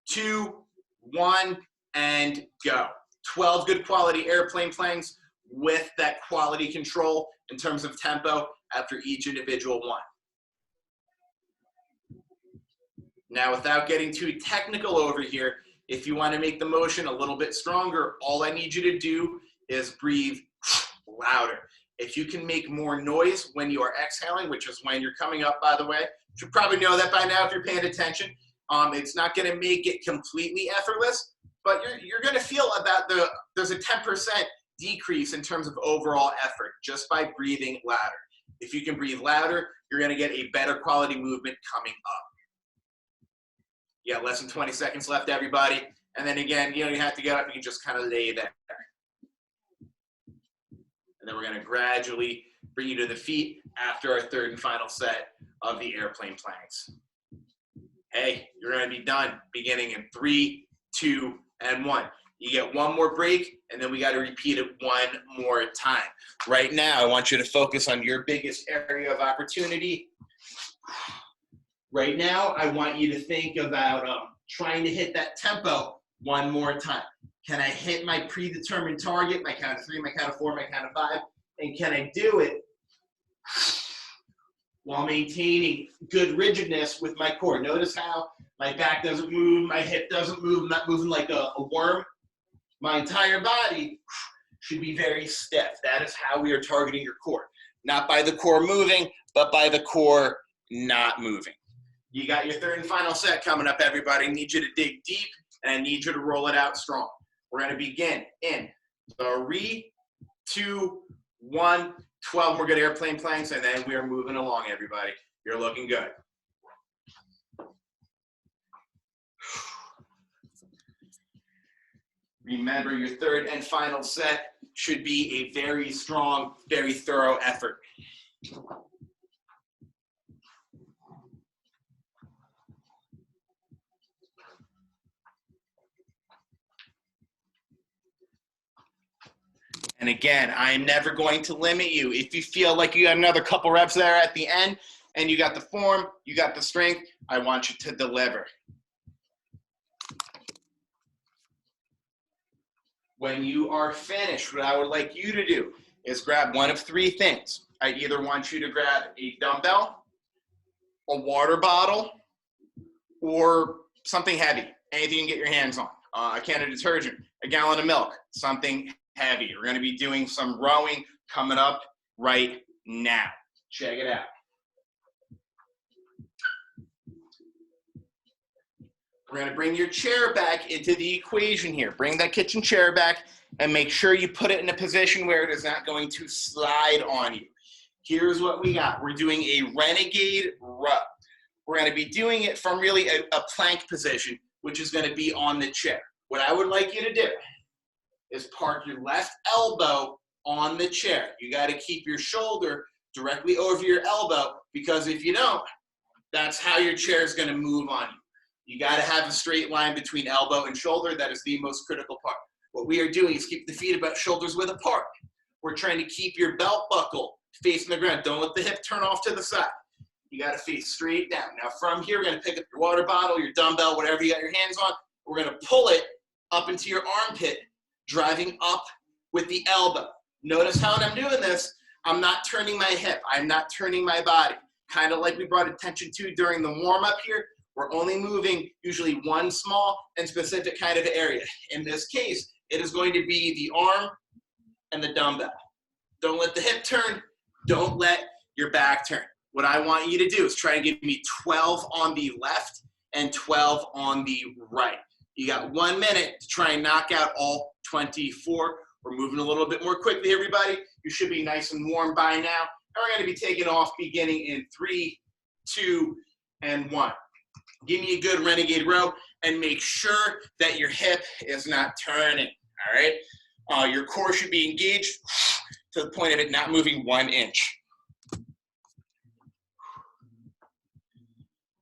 2, 1, and go. 12 good quality airplane planks with that quality control in terms of tempo after each individual one. Now, without getting too technical over here, if you want to make the motion a little bit stronger, all I need you to do is breathe louder. If you can make more noise when you are exhaling, which is when you're coming up, by the way, you should probably know that by now if you're paying attention. It's not going to make it completely effortless, but you're going to feel about there's a 10% decrease in terms of overall effort just by breathing louder. If you can breathe louder, you're going to get a better quality movement coming up. Yeah, less than 20 seconds left, everybody. And then again, you don't even have to get up. You can just kind of lay there. And then we're going to gradually bring you to the feet after our 3rd and final set of the airplane planks. Hey, you're going to be done beginning in 3, 2, and 1. You get 1 more break, and then we got to repeat it 1 more time. Right now, I want you to focus on your biggest area of opportunity. Right now, I want you to think about trying to hit that tempo 1 more time. Can I hit my predetermined target, my count of 3, my count of 4, my count of 5? And can I do it while maintaining good rigidness with my core? Notice how my back doesn't move, my hip doesn't move, I'm not moving like a worm. My entire body should be very stiff. That is how we are targeting your core. Not by the core moving, but by the core not moving. You got your 3rd and final set coming up, everybody. I need you to dig deep, and I need you to roll it out strong. We're going to begin in 3, 2, 1, 12 more good airplane planks, and then we are moving along, everybody. You're looking good. Remember, your 3rd and final set should be a very strong, very thorough effort. And again, I am never going to limit you. If you feel like you got another couple reps there at the end and you got the form, you got the strength, I want you to deliver. When you are finished, what I would like you to do is grab one of three things. I either want you to grab a dumbbell, a water bottle, or something heavy, anything you can get your hands on. A can of detergent, a gallon of milk, something heavy. We're going to be doing some rowing coming up right now. Check it out. We're going to bring your chair back into the equation here. Bring that kitchen chair back and make sure you put it in a position where it is not going to slide on you. Here's what we got. We're doing a renegade row. We're going to be doing it from really a plank position, which is going to be on the chair. What I would like you to do is park your left elbow on the chair. You got to keep your shoulder directly over your elbow, because if you don't, that's how your chair is going to move on you. You got to have a straight line between elbow and shoulder. That is the most critical part. What we are doing is keep the feet about shoulders width apart. We're trying to keep your belt buckle facing the ground. Don't let the hip turn off to the side. You got to face straight down. Now from here, we're going to pick up your water bottle, your dumbbell, whatever you got your hands on. We're going to pull it up into your armpit, driving up with the elbow. Notice how when I'm doing this, I'm not turning my hip. I'm not turning my body. Kind of like we brought attention to during the warm-up here. We're only moving usually one small and specific kind of area. In this case, it is going to be the arm and the dumbbell. Don't let the hip turn. Don't let your back turn. What I want you to do is try and give me 12 on the left and 12 on the right. You got 1 minute to try and knock out all 24. We're moving a little bit more quickly, everybody. You should be nice and warm by now. And we're going to be taking off beginning in 3, 2, and 1. Give me a good renegade row and make sure that your hip is not turning, all right? Your core should be engaged to the point of it not moving 1 inch.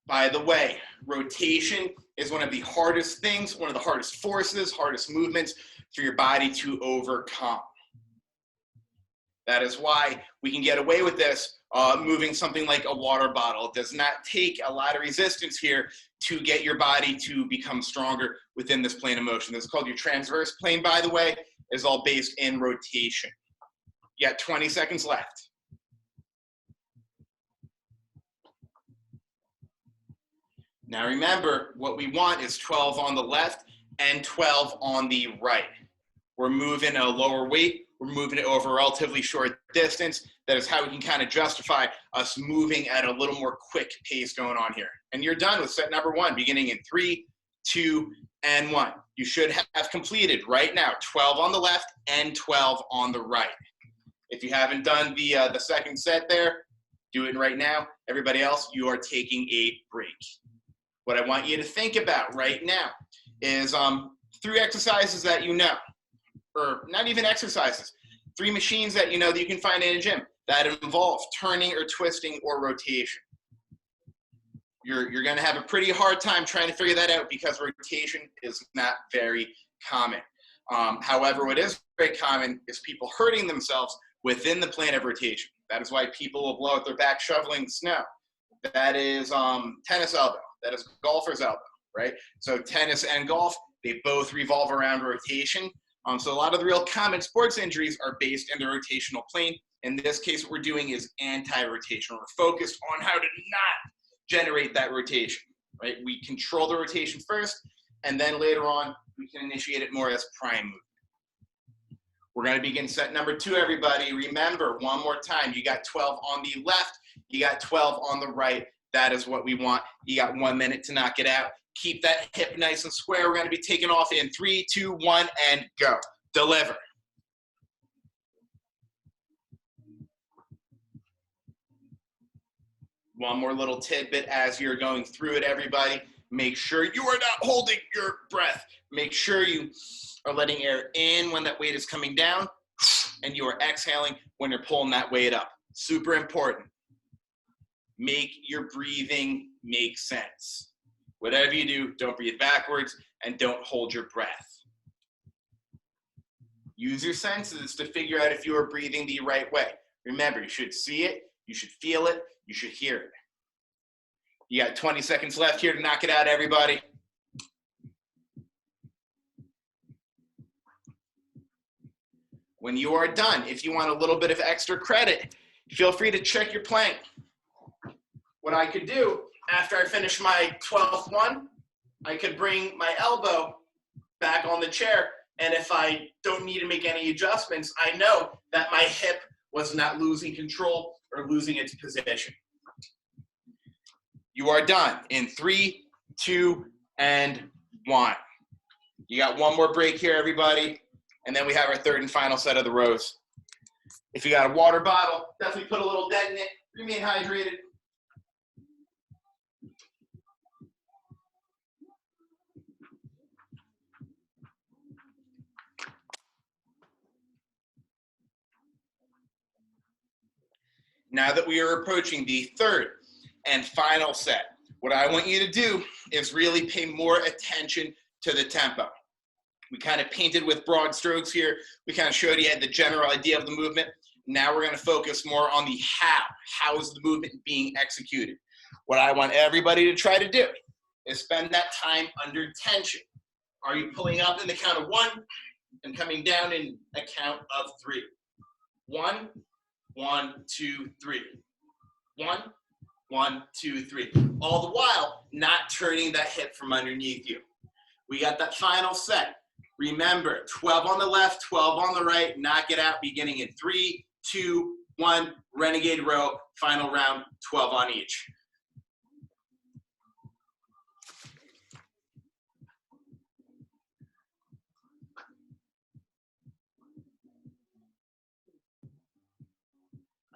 By the way, rotation is one of the hardest things, one of the hardest forces, hardest movements for your body to overcome. That is why we can get away with this moving something like a water bottle. It does not take a lot of resistance here to get your body to become stronger within this plane of motion. This is called your transverse plane, by the way, is all based in rotation. You got 20 seconds left. Now remember, what we want is 12 on the left and 12 on the right. We're moving a lower weight. We're moving it over a relatively short distance. That is how we can kind of justify us moving at a little more quick pace going on here. And you're done with set number 1, beginning in 3, 2, and 1. You should have completed right now 12 on the left and 12 on the right. If you haven't done the second set there, do it right now. Everybody else, you are taking a break. What I want you to think about right now is 3 exercises that you know, or not even exercises, 3 machines that you know that you can find in a gym that involve turning or twisting or rotation. You're going to have a pretty hard time trying to figure that out because rotation is not very common. However, what is very common is people hurting themselves within the plane of rotation. That is why people will blow out their back shoveling snow. That is tennis elbow. That is golfer's elbow, right? So tennis and golf, they both revolve around rotation. So a lot of the real common sports injuries are based in the rotational plane. In this case, what we're doing is anti-rotational. We're focused on how to not generate that rotation, right? We control the rotation first, and then later on, we can initiate it more as prime movement. We're going to begin set number 2, everybody. Remember, one more time, you got 12 on the left, you got 12 on the right. That is what we want. You got 1 minute to knock it out. Keep that hip nice and square. We're going to be taking off in 3, 2, 1, and go. Deliver. One more little tidbit as you're going through it, everybody. Make sure you are not holding your breath. Make sure you are letting air in when that weight is coming down, and you are exhaling when you're pulling that weight up. Super important. Make your breathing make sense. Whatever you do, don't breathe backwards and don't hold your breath. Use your senses to figure out if you are breathing the right way. Remember, you should see it, you should feel it, you should hear it. You got 20 seconds left here to knock it out, everybody. When you are done, if you want a little bit of extra credit, feel free to check your plank. What I could do after I finish my 12th one, I could bring my elbow back on the chair, and if I don't need to make any adjustments, I know that my hip was not losing control or losing its position. You are done in 3, 2, and 1. You got one more break here, everybody, and then we have our third and final set of the rows. If you got a water bottle, definitely put a little dent in it. Remain hydrated. Now that we are approaching the third and final set, what I want you to do is really pay more attention to the tempo. We kind of painted with broad strokes here. We kind of showed you the general idea of the movement. Now we're going to focus more on the how. How is the movement being executed? What I want everybody to try to do is spend that time under tension. Are you pulling up in the count of 1 and coming down in a count of 3? 1, 1, 2, 3. 1, 1, 2, 3. All the while, not turning that hip from underneath you. We got that final set. Remember, 12 on the left, 12 on the right. Knock it out beginning in 3, 2, 1. Renegade row. Final round, 12 on each.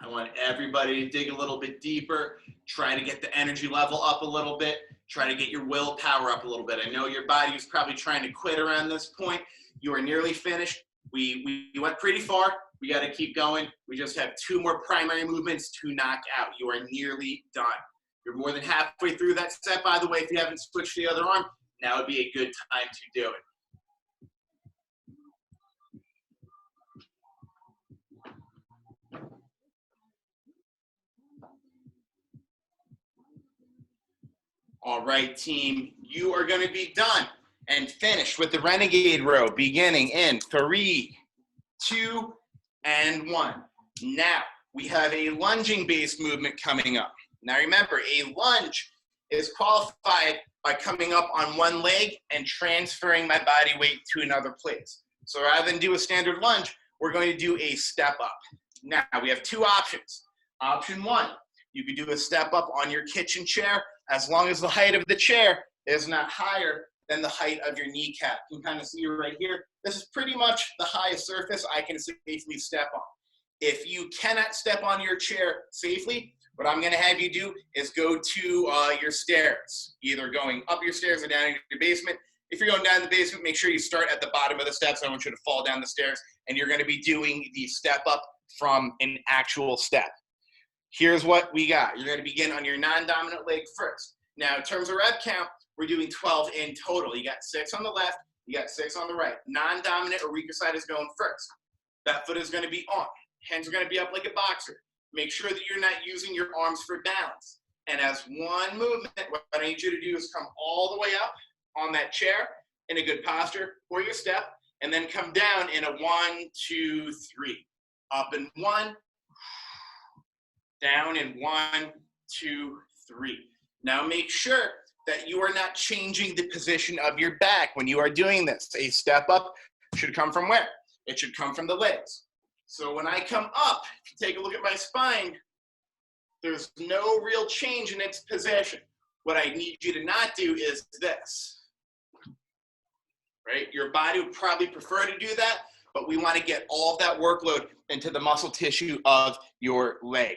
I want everybody to dig a little bit deeper, try to get the energy level up a little bit, try to get your willpower up a little bit. I know your body is probably trying to quit around this point. You are nearly finished. We went pretty far. We got to keep going. We just have 2 more primary movements to knock out. You are nearly done. You're more than halfway through that set, by the way. If you haven't switched to the other arm, now would be a good time to do it. All right, team, you are going to be done and finished with the Renegade row beginning in 3, 2, and 1. Now, we have a lunging-based movement coming up. Now, remember, a lunge is qualified by coming up on one leg and transferring my body weight to another place. So rather than do a standard lunge, we're going to do a step up. Now, we have 2 options. Option 1, you could do a step up on your kitchen chair as long as the height of the chair is not higher than the height of your kneecap. You can kind of see it right here. This is pretty much the highest surface I can safely step on. If you cannot step on your chair safely, what I'm going to have you do is go to your stairs, either going up your stairs or down in your basement. If you're going down the basement, make sure you start at the bottom of the steps. I don't want you to fall down the stairs, and you're going to be doing the step up from an actual step. Here's what we got. You're going to begin on your non-dominant leg first. Now, in terms of rep count, we're doing 12 in total. You got 6 on the left, you got 6 on the right. Non-dominant or weaker side is going first. That foot is going to be on. Hands are going to be up like a boxer. Make sure that you're not using your arms for balance. And as one movement, what I need you to do is come all the way up on that chair in a good posture for your step, and then come down in a 1, 2, 3. Up in 1, down in 1, 2, 3. Now make sure that you are not changing the position of your back when you are doing this. A step up should come from where? It should come from the legs. So when I come up, if you take a look at my spine, there's no real change in its position. What I need you to not do is this, right? Your body would probably prefer to do that, but we want to get all of that workload into the muscle tissue of your leg.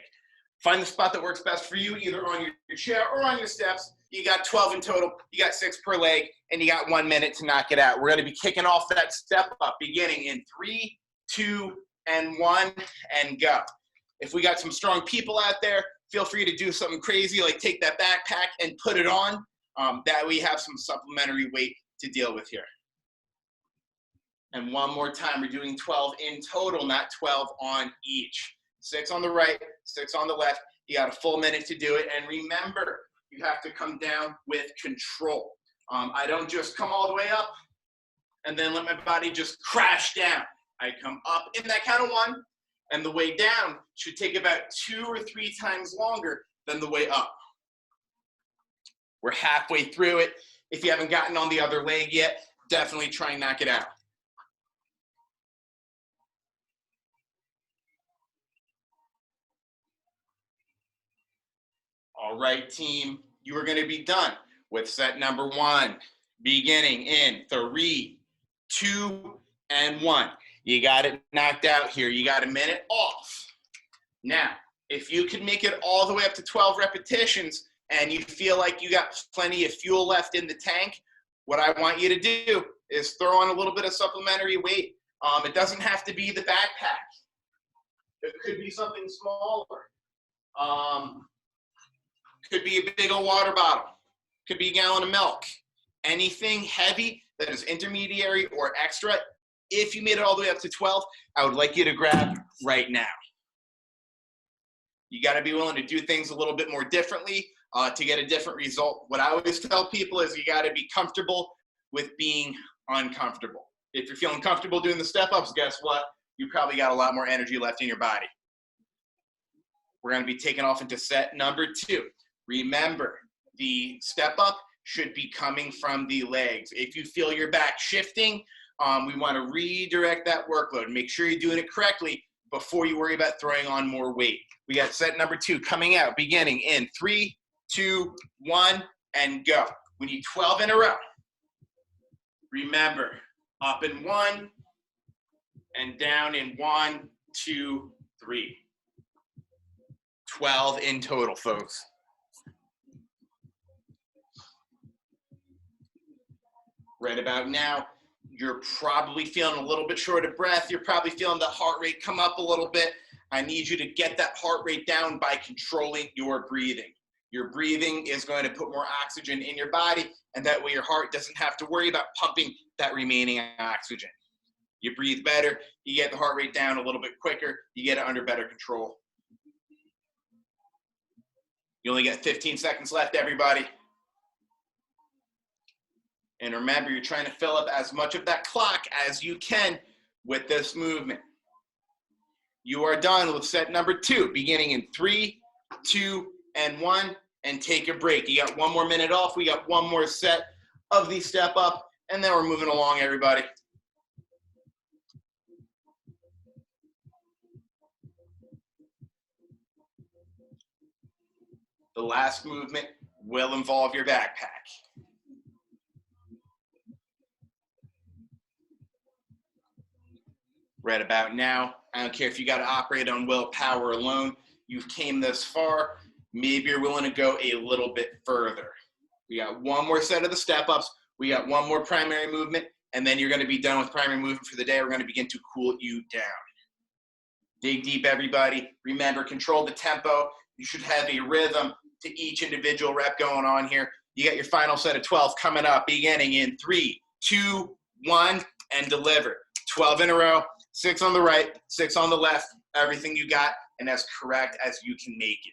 Find the spot that works best for you, either on your chair or on your steps. You got 12 in total, you got 6 per leg, and you got 1 minute to knock it out. We're going to be kicking off that step up beginning in 3, 2, and 1, and go. If we got some strong people out there, feel free to do something crazy, like take that backpack and put it on. That we have some supplementary weight to deal with here. And one more time, we're doing 12 in total, not 12 on each. 6 on the right, 6 on the left. You got a full minute to do it. And remember, you have to come down with control. I don't just come all the way up and then let my body just crash down. I come up in that count of 1, and the way down should take about 2 or 3 times longer than the way up. We're halfway through it. If you haven't gotten on the other leg yet, definitely try and knock it out. All right, team, you are going to be done with set number 1, beginning in 3, 2, and 1. You got it knocked out here. You got a minute off. Now, if you can make it all the way up to 12 repetitions and you feel like you got plenty of fuel left in the tank, what I want you to do is throw on a little bit of supplementary weight. It doesn't have to be the backpack. It could be something smaller. Could be a big old water bottle. Could be a gallon of milk. Anything heavy that is intermediary or extra, if you made it all the way up to 12, I would like you to grab right now. You got to be willing to do things a little bit more differently to get a different result. What I always tell people is you got to be comfortable with being uncomfortable. If you're feeling comfortable doing the step-ups, guess what? You probably got a lot more energy left in your body. We're going to be taking off into set number 2. Remember, the step-up should be coming from the legs. If you feel your back shifting, we want to redirect that workload. Make sure you're doing it correctly before you worry about throwing on more weight. We got set number 2 coming out, beginning in 3, 2, 1, and go. We need 12 in a row. Remember, up in 1, and down in 1, 2, 3. 12 in total, folks. Right about now, you're probably feeling a little bit short of breath. You're probably feeling the heart rate come up a little bit. I need you to get that heart rate down by controlling your breathing. Your breathing is going to put more oxygen in your body, and that way your heart doesn't have to worry about pumping that remaining oxygen. You breathe better, you get the heart rate down a little bit quicker, you get it under better control. You only got 15 seconds left, everybody. And remember, you're trying to fill up as much of that clock as you can with this movement. You are done with set number 2, beginning in 3, 2, and 1, and take a break. You got 1 more minute off. We got 1 more set of the step up, and then we're moving along, everybody. The last movement will involve your backpack. Right about now, I don't care if you got to operate on willpower alone. You've came this far. Maybe you're willing to go a little bit further. We got 1 more set of the step-ups. We got 1 more primary movement, and then you're going to be done with primary movement for the day. We're going to begin to cool you down. Dig deep, everybody. Remember, control the tempo. You should have a rhythm to each individual rep going on here. You got your final set of 12 coming up, beginning in 3, 2, 1, and deliver. 12 in a row, 6 on the right, 6 on the left, everything you got, and as correct as you can make it.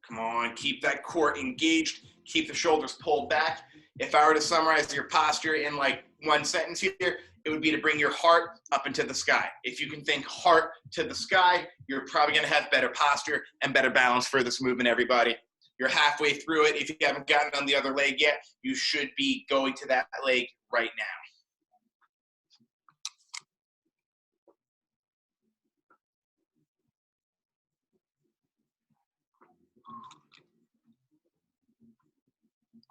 Come on, keep that core engaged, keep the shoulders pulled back. If I were to summarize your posture in like 1 sentence here, it would be to bring your heart up into the sky. If you can think heart to the sky, you're probably gonna have better posture and better balance for this movement, everybody. You're halfway through it. If you haven't gotten on the other leg yet, you should be going to that leg right now.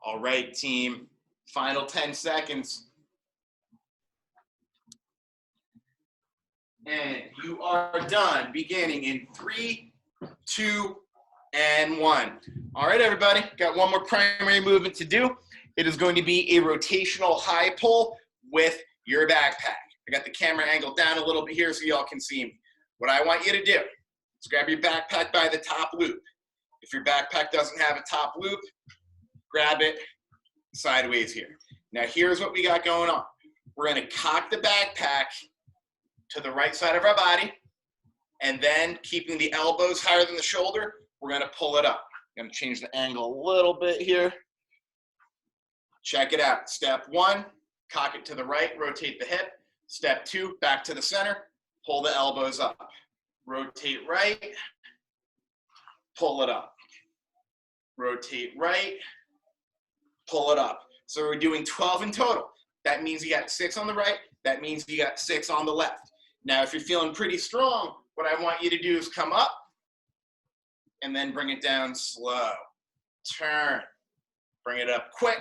All right, team, final 10 seconds. And you are done, beginning in 3, 2, and 1. All right, everybody, got 1 more primary movement to do. It is going to be a rotational high pull with your backpack. I got the camera angled down a little bit here so y'all can see me. What I want you to do is grab your backpack by the top loop. If your backpack doesn't have a top loop, grab it sideways here. Now here's what we got going on. We're gonna cock the backpack to the right side of our body, and then keeping the elbows higher than the shoulder, we're gonna pull it up. I'm gonna change the angle a little bit here. Check it out. Step 1, cock it to the right, rotate the hip. Step 2, back to the center, pull the elbows up. Rotate right, pull it up. Rotate right, pull it up. So we're doing 12 in total. That means you got 6 on the right. That means you got 6 on the left. Now, if you're feeling pretty strong, what I want you to do is come up and then bring it down slow. Turn, bring it up quick,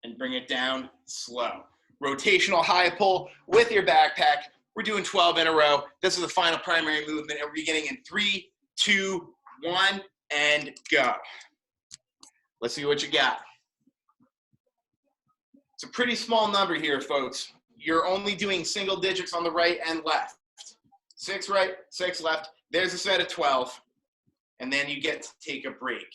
and bring it down slow. Rotational high pull with your backpack. We're doing 12 in a row. This is the final primary movement, and we're beginning in 3, 2, 1, and go. Let's see what you got. It's a pretty small number here, folks. You're only doing single digits on the right and left. 6 right, 6 left. There's a set of 12, and then you get to take a break.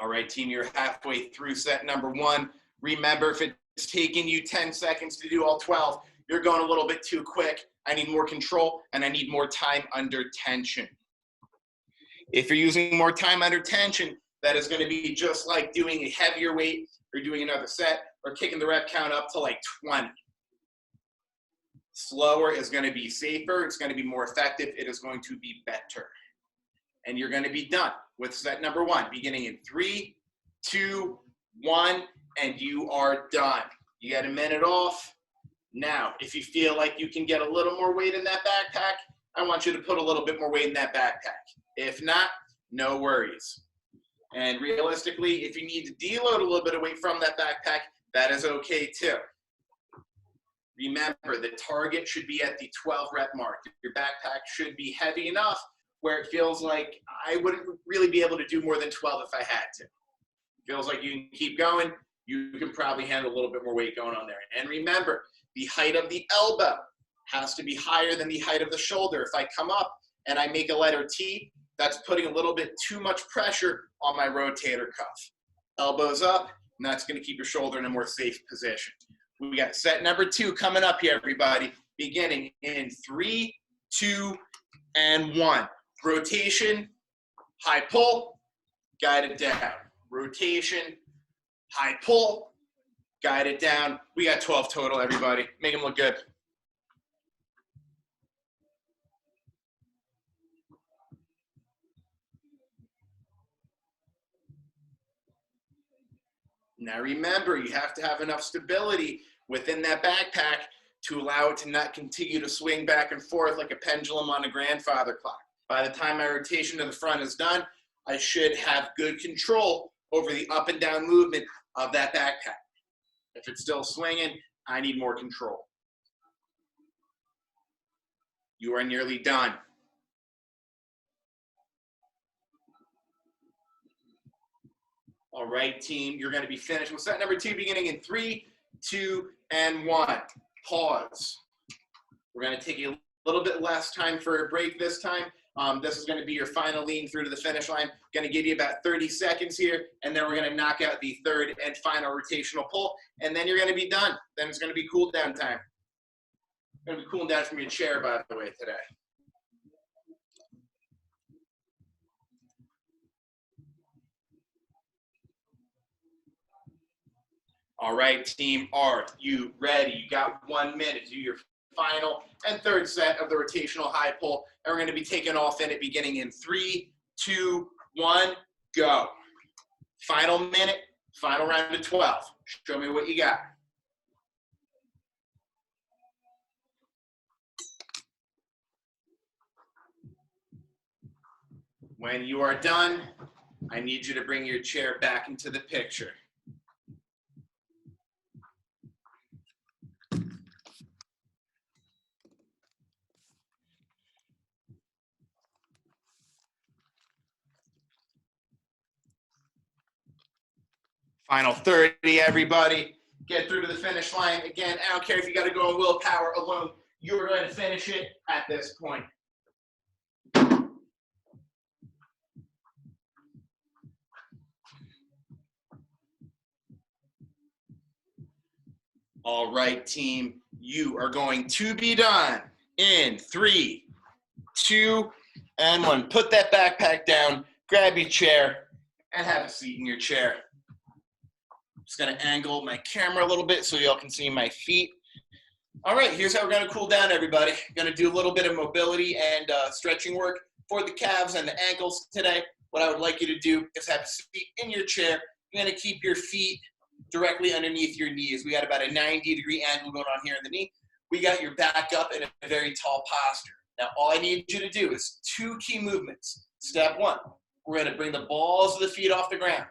All right, team, you're halfway through set number 1. Remember, if it's taking you 10 seconds to do all 12, you're going a little bit too quick. I need more control, and I need more time under tension. If you're using more time under tension, that is going to be just like doing a heavier weight or doing another set or kicking the rep count up to like 20. Slower is going to be safer. It's going to be more effective. It is going to be better. And you're going to be done with set number 1, beginning in 3, 2, 1, and you are done. You got a minute off. Now, if you feel like you can get a little more weight in that backpack, I want you to put a little bit more weight in that backpack. If not, no worries. And realistically, if you need to deload a little bit of weight from that backpack, that is okay too. Remember, the target should be at the 12 rep mark. Your backpack should be heavy enough where it feels like I wouldn't really be able to do more than 12 if I had to. Feels like you can keep going. You can probably handle a little bit more weight going on there. And remember, the height of the elbow has to be higher than the height of the shoulder. If I come up and I make a letter T, that's putting a little bit too much pressure on my rotator cuff. Elbows up, and that's going to keep your shoulder in a more safe position. We got set number 2 coming up here, everybody, beginning in 3, 2, and 1. Rotation, high pull, guide it down. Rotation, high pull, guide it down. We got 12 total, everybody. Make them look good. Now remember, you have to have enough stability within that backpack to allow it to not continue to swing back and forth like a pendulum on a grandfather clock. By the time my rotation to the front is done, I should have good control over the up and down movement of that backpack. If it's still swinging, I need more control. You are nearly done. All right, team, you're going to be finished with set number 2 beginning in 3, 2, and 1. Pause. We're going to take a little bit less time for a break this time. This is going to be your final lean through to the finish line. Going to give you about 30 seconds here, and then we're going to knock out the 3rd and final rotational pull, and then you're going to be done. Then it's going to be cool down time. Going to be cooling down from your chair, by the way, today. All right, team, are you ready? You got 1 minute to do your final and 3rd set of the rotational high pull. And we're going to be taking off in it beginning in 3, 2, 1, go. Final minute, final round of 12. Show me what you got. When you are done, I need you to bring your chair back into the picture. Final 30, everybody. get through to the finish line. Again, I don't care if you got to go on willpower alone. You're going to finish it at this point. All right, team, you are going to be done in 3, 2, and 1. Put that backpack down, grab your chair, and have a seat in your chair. I'm just gonna angle my camera a little bit so y'all can see my feet. All right, here's how we're gonna cool down, everybody. Gonna do a little bit of mobility and stretching work for the calves and the ankles today. What I would like you to do is have a seat in your chair. You're gonna keep your feet directly underneath your knees. We got about a 90-degree angle going on here in the knee. We got your back up in a very tall posture. Now, all I need you to do is 2 key movements. Step 1, we're going to bring the balls of the feet off the ground.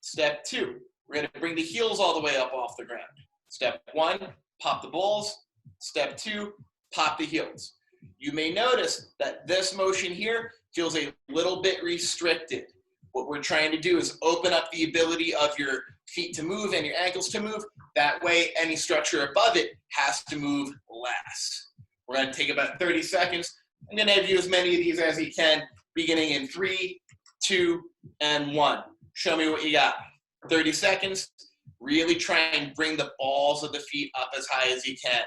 Step 2, we're going to bring the heels all the way up off the ground. Step 1, pop the balls. Step 2, pop the heels. You may notice that this motion here feels a little bit restricted. What we're trying to do is open up the ability of your feet to move and your ankles to move. That way, any structure above it has to move less. We're going to take about 30 seconds. I'm going to have you as many of these as you can, beginning in 3, 2, and 1. Show me what you got. 30 seconds. Really try and bring the balls of the feet up as high as you can.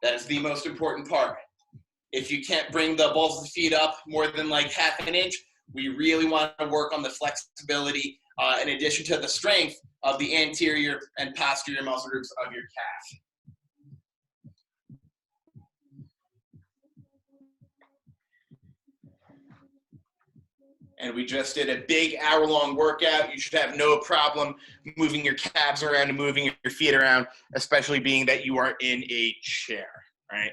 That is the most important part. If you can't bring the balls of the feet up more than like half an inch, we really want to work on the flexibility in addition to the strength of the anterior and posterior muscle groups of your calf. And we just did a big hour-long workout. You should have no problem moving your calves around and moving your feet around, especially being that you are in a chair, right?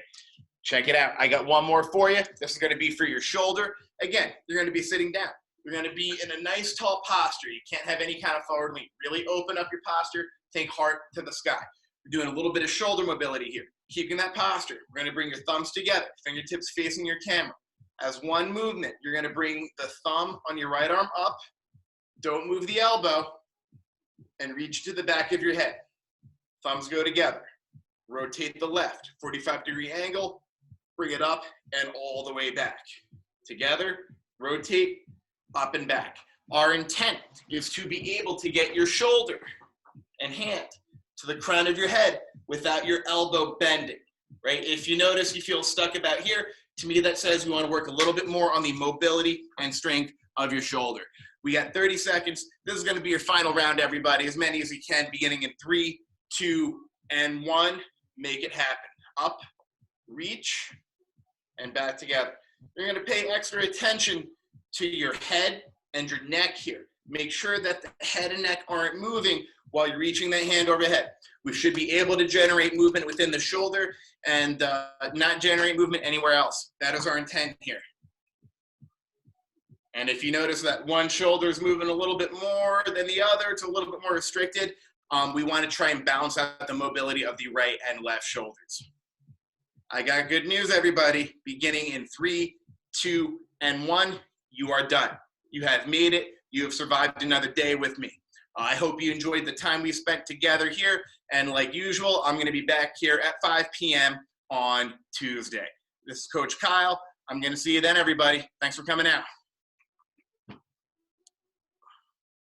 Check it out. I got one more for you. This is going to be for your shoulder. Again, you're going to be sitting down. You're going to be in a nice tall posture. You can't have any kind of forward lean. Really open up your posture. Think heart to the sky. We're doing a little bit of shoulder mobility here. Keeping that posture. We're going to bring your thumbs together, fingertips facing your camera. As one movement, you're going to bring the thumb on your right arm up. Don't move the elbow. And reach to the back of your head. Thumbs go together. Rotate the left. 45-degree angle. Bring it up and all the way back. Together, rotate, up and back. Our intent is to be able to get your shoulder and hand to the crown of your head without your elbow bending, right? If you notice you feel stuck about here, to me that says we want to work a little bit more on the mobility and strength of your shoulder. We got 30 seconds. This is going to be your final round, everybody. As many as you can, beginning in 3, 2, and 1. Make it happen. Up, reach, and back together. You're going to pay extra attention to your head and your neck here. Make sure that the head and neck aren't moving while you're reaching that hand overhead. We should be able to generate movement within the shoulder and not generate movement anywhere else. That is our intent here. And if you notice that one shoulder is moving a little bit more than the other, it's a little bit more restricted, we want to try and balance out the mobility of the right and left shoulders. I got good news, everybody. Beginning in 3, 2, and 1, you are done. You have made it. You have survived another day with me. I hope you enjoyed the time we spent together here. And like usual, I'm going to be back here at 5 p.m. on Tuesday. This is Coach Kyle. I'm going to see you then, everybody. Thanks for coming out.